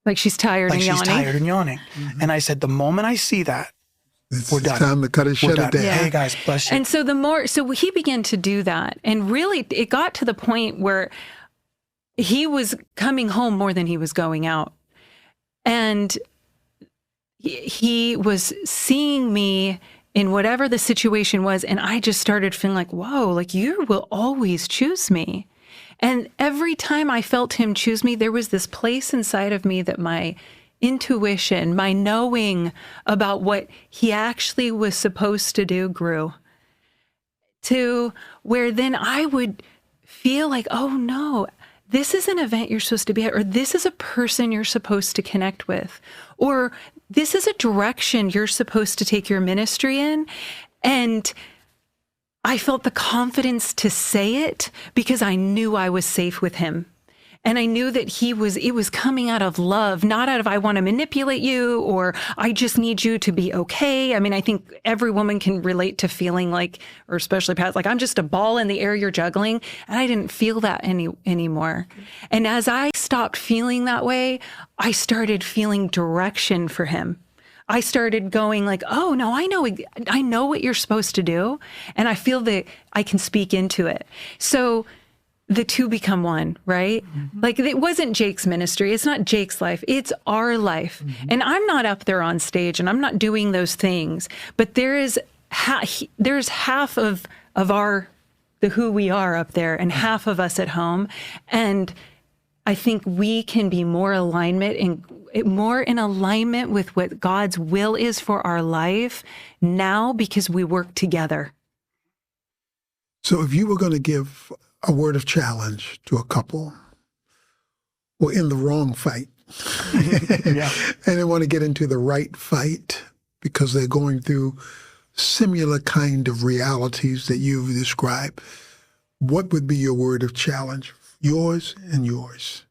Like she's tired and yawning. Like she's tired and yawning. Mm-hmm. And I said, the moment I see that, we're done. It's time to cut it, shut it down. Yeah. Hey guys, bless you. And so he began to do that. And really it got to the point where he was coming home more than he was going out. And he was seeing me in whatever the situation was. And I just started feeling like, whoa, like you will always choose me. And every time I felt him choose me, there was this place inside of me that my intuition, my knowing about what he actually was supposed to do grew, to where then I would feel like, oh no, this is an event you're supposed to be at, or this is a person you're supposed to connect with, or this is a direction you're supposed to take your ministry in. And I felt the confidence to say it because I knew I was safe with him. And I knew that it was coming out of love, not out of, I want to manipulate you, or I just need you to be okay. I mean, I think every woman can relate to feeling like, or especially Pat, like I'm just a ball in the air you're juggling. And I didn't feel that anymore. And as I stopped feeling that way, I started feeling direction for him. I started going like, oh no, I know what you're supposed to do. And I feel that I can speak into it. So the two become one, right? Mm-hmm. Like it wasn't Jake's ministry. It's not Jake's life. It's our life. Mm-hmm. And I'm not up there on stage and I'm not doing those things, but there's half of the who we are up there and half of us at home. And I think we can be more in alignment with what God's will is for our life now because we work together. So if you were going to give a word of challenge to a couple who are in the wrong fight yeah. and they want to get into the right fight because they're going through similar kind of realities that you've described, what would be your word of challenge? Yours and yours.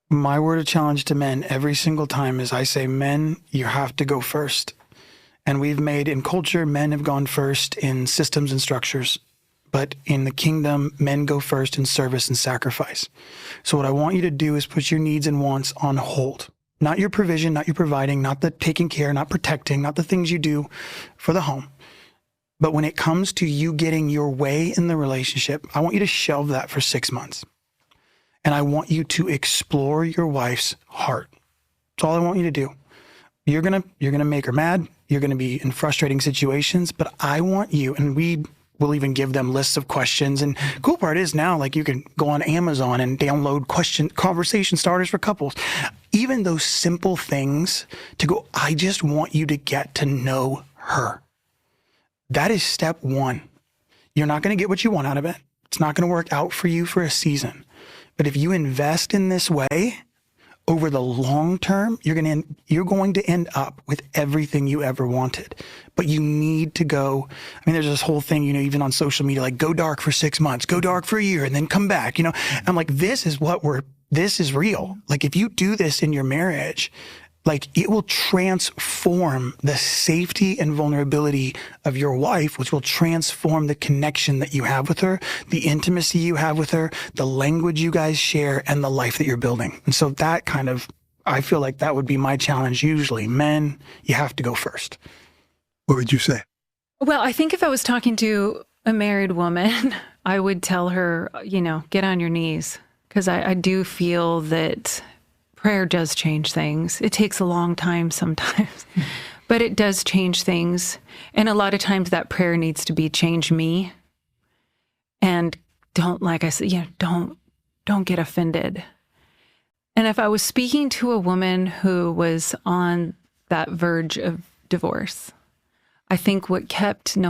My word of challenge to men every single time is I say, men, you have to go first. And we've made in culture, men have gone first in systems and structures. But in the kingdom, men go first in service and sacrifice. So what I want you to do is put your needs and wants on hold. Not your provision, not your providing, not the taking care, not protecting, not the things you do for the home. But when it comes to you getting your way in the relationship, I want you to shelve that for 6 months. And I want you to explore your wife's heart. That's all I want you to do. You're gonna make her mad. You're gonna be in frustrating situations, but I want you, and we'll even give them lists of questions. And the cool part is now, like you can go on Amazon and download conversation starters for couples. Even those simple things to go, I just want you to get to know her. That is step one. You're not going to get what you want out of it. It's not going to work out for you for a season. But if you invest in this way, over the long term, you're going to end up with everything you ever wanted. But you need to go. I mean, there's this whole thing, even on social media, like go dark for 6 months, go dark for a year, and then come back. I'm like, this is real. Like if you do this in your marriage, like it will transform the safety and vulnerability of your wife, which will transform the connection that you have with her, the intimacy you have with her, the language you guys share, and the life that you're building. And so that kind of, I feel like that would be my challenge usually. Men, you have to go first. What would you say? Well, I think if I was talking to a married woman, I would tell her, get on your knees, because I do feel that prayer does change things. It takes a long time sometimes, but it does change things. And a lot of times that prayer needs to be change me. And don't, like I said, don't get offended. And if I was speaking to a woman who was on that verge of divorce, I think what kept me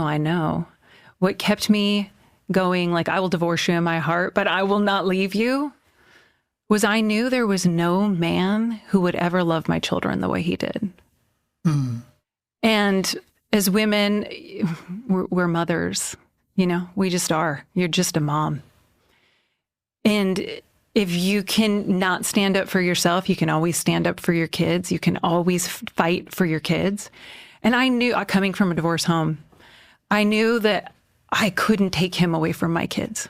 going, like, I will divorce you in my heart, but I will not leave you, was I knew there was no man who would ever love my children the way he did. Mm. And as women, we're mothers, we just are. You're just a mom. And if you can not stand up for yourself, you can always stand up for your kids. You can always fight for your kids. And I knew, coming from a divorce home, I knew that I couldn't take him away from my kids.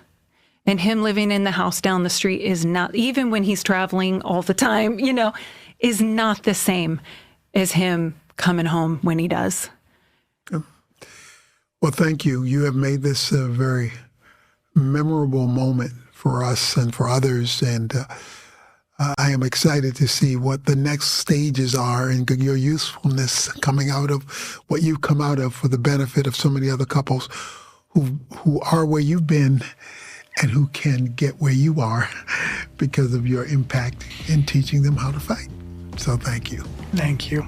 And him living in the house down the street is not, even when he's traveling all the time, is not the same as him coming home when he does. Well, thank you. You have made this a very memorable moment for us and for others. And I am excited to see what the next stages are and your usefulness coming out of what you've come out of for the benefit of so many other couples who are where you've been and who can get where you are because of your impact in teaching them how to fight. So thank you. Thank you.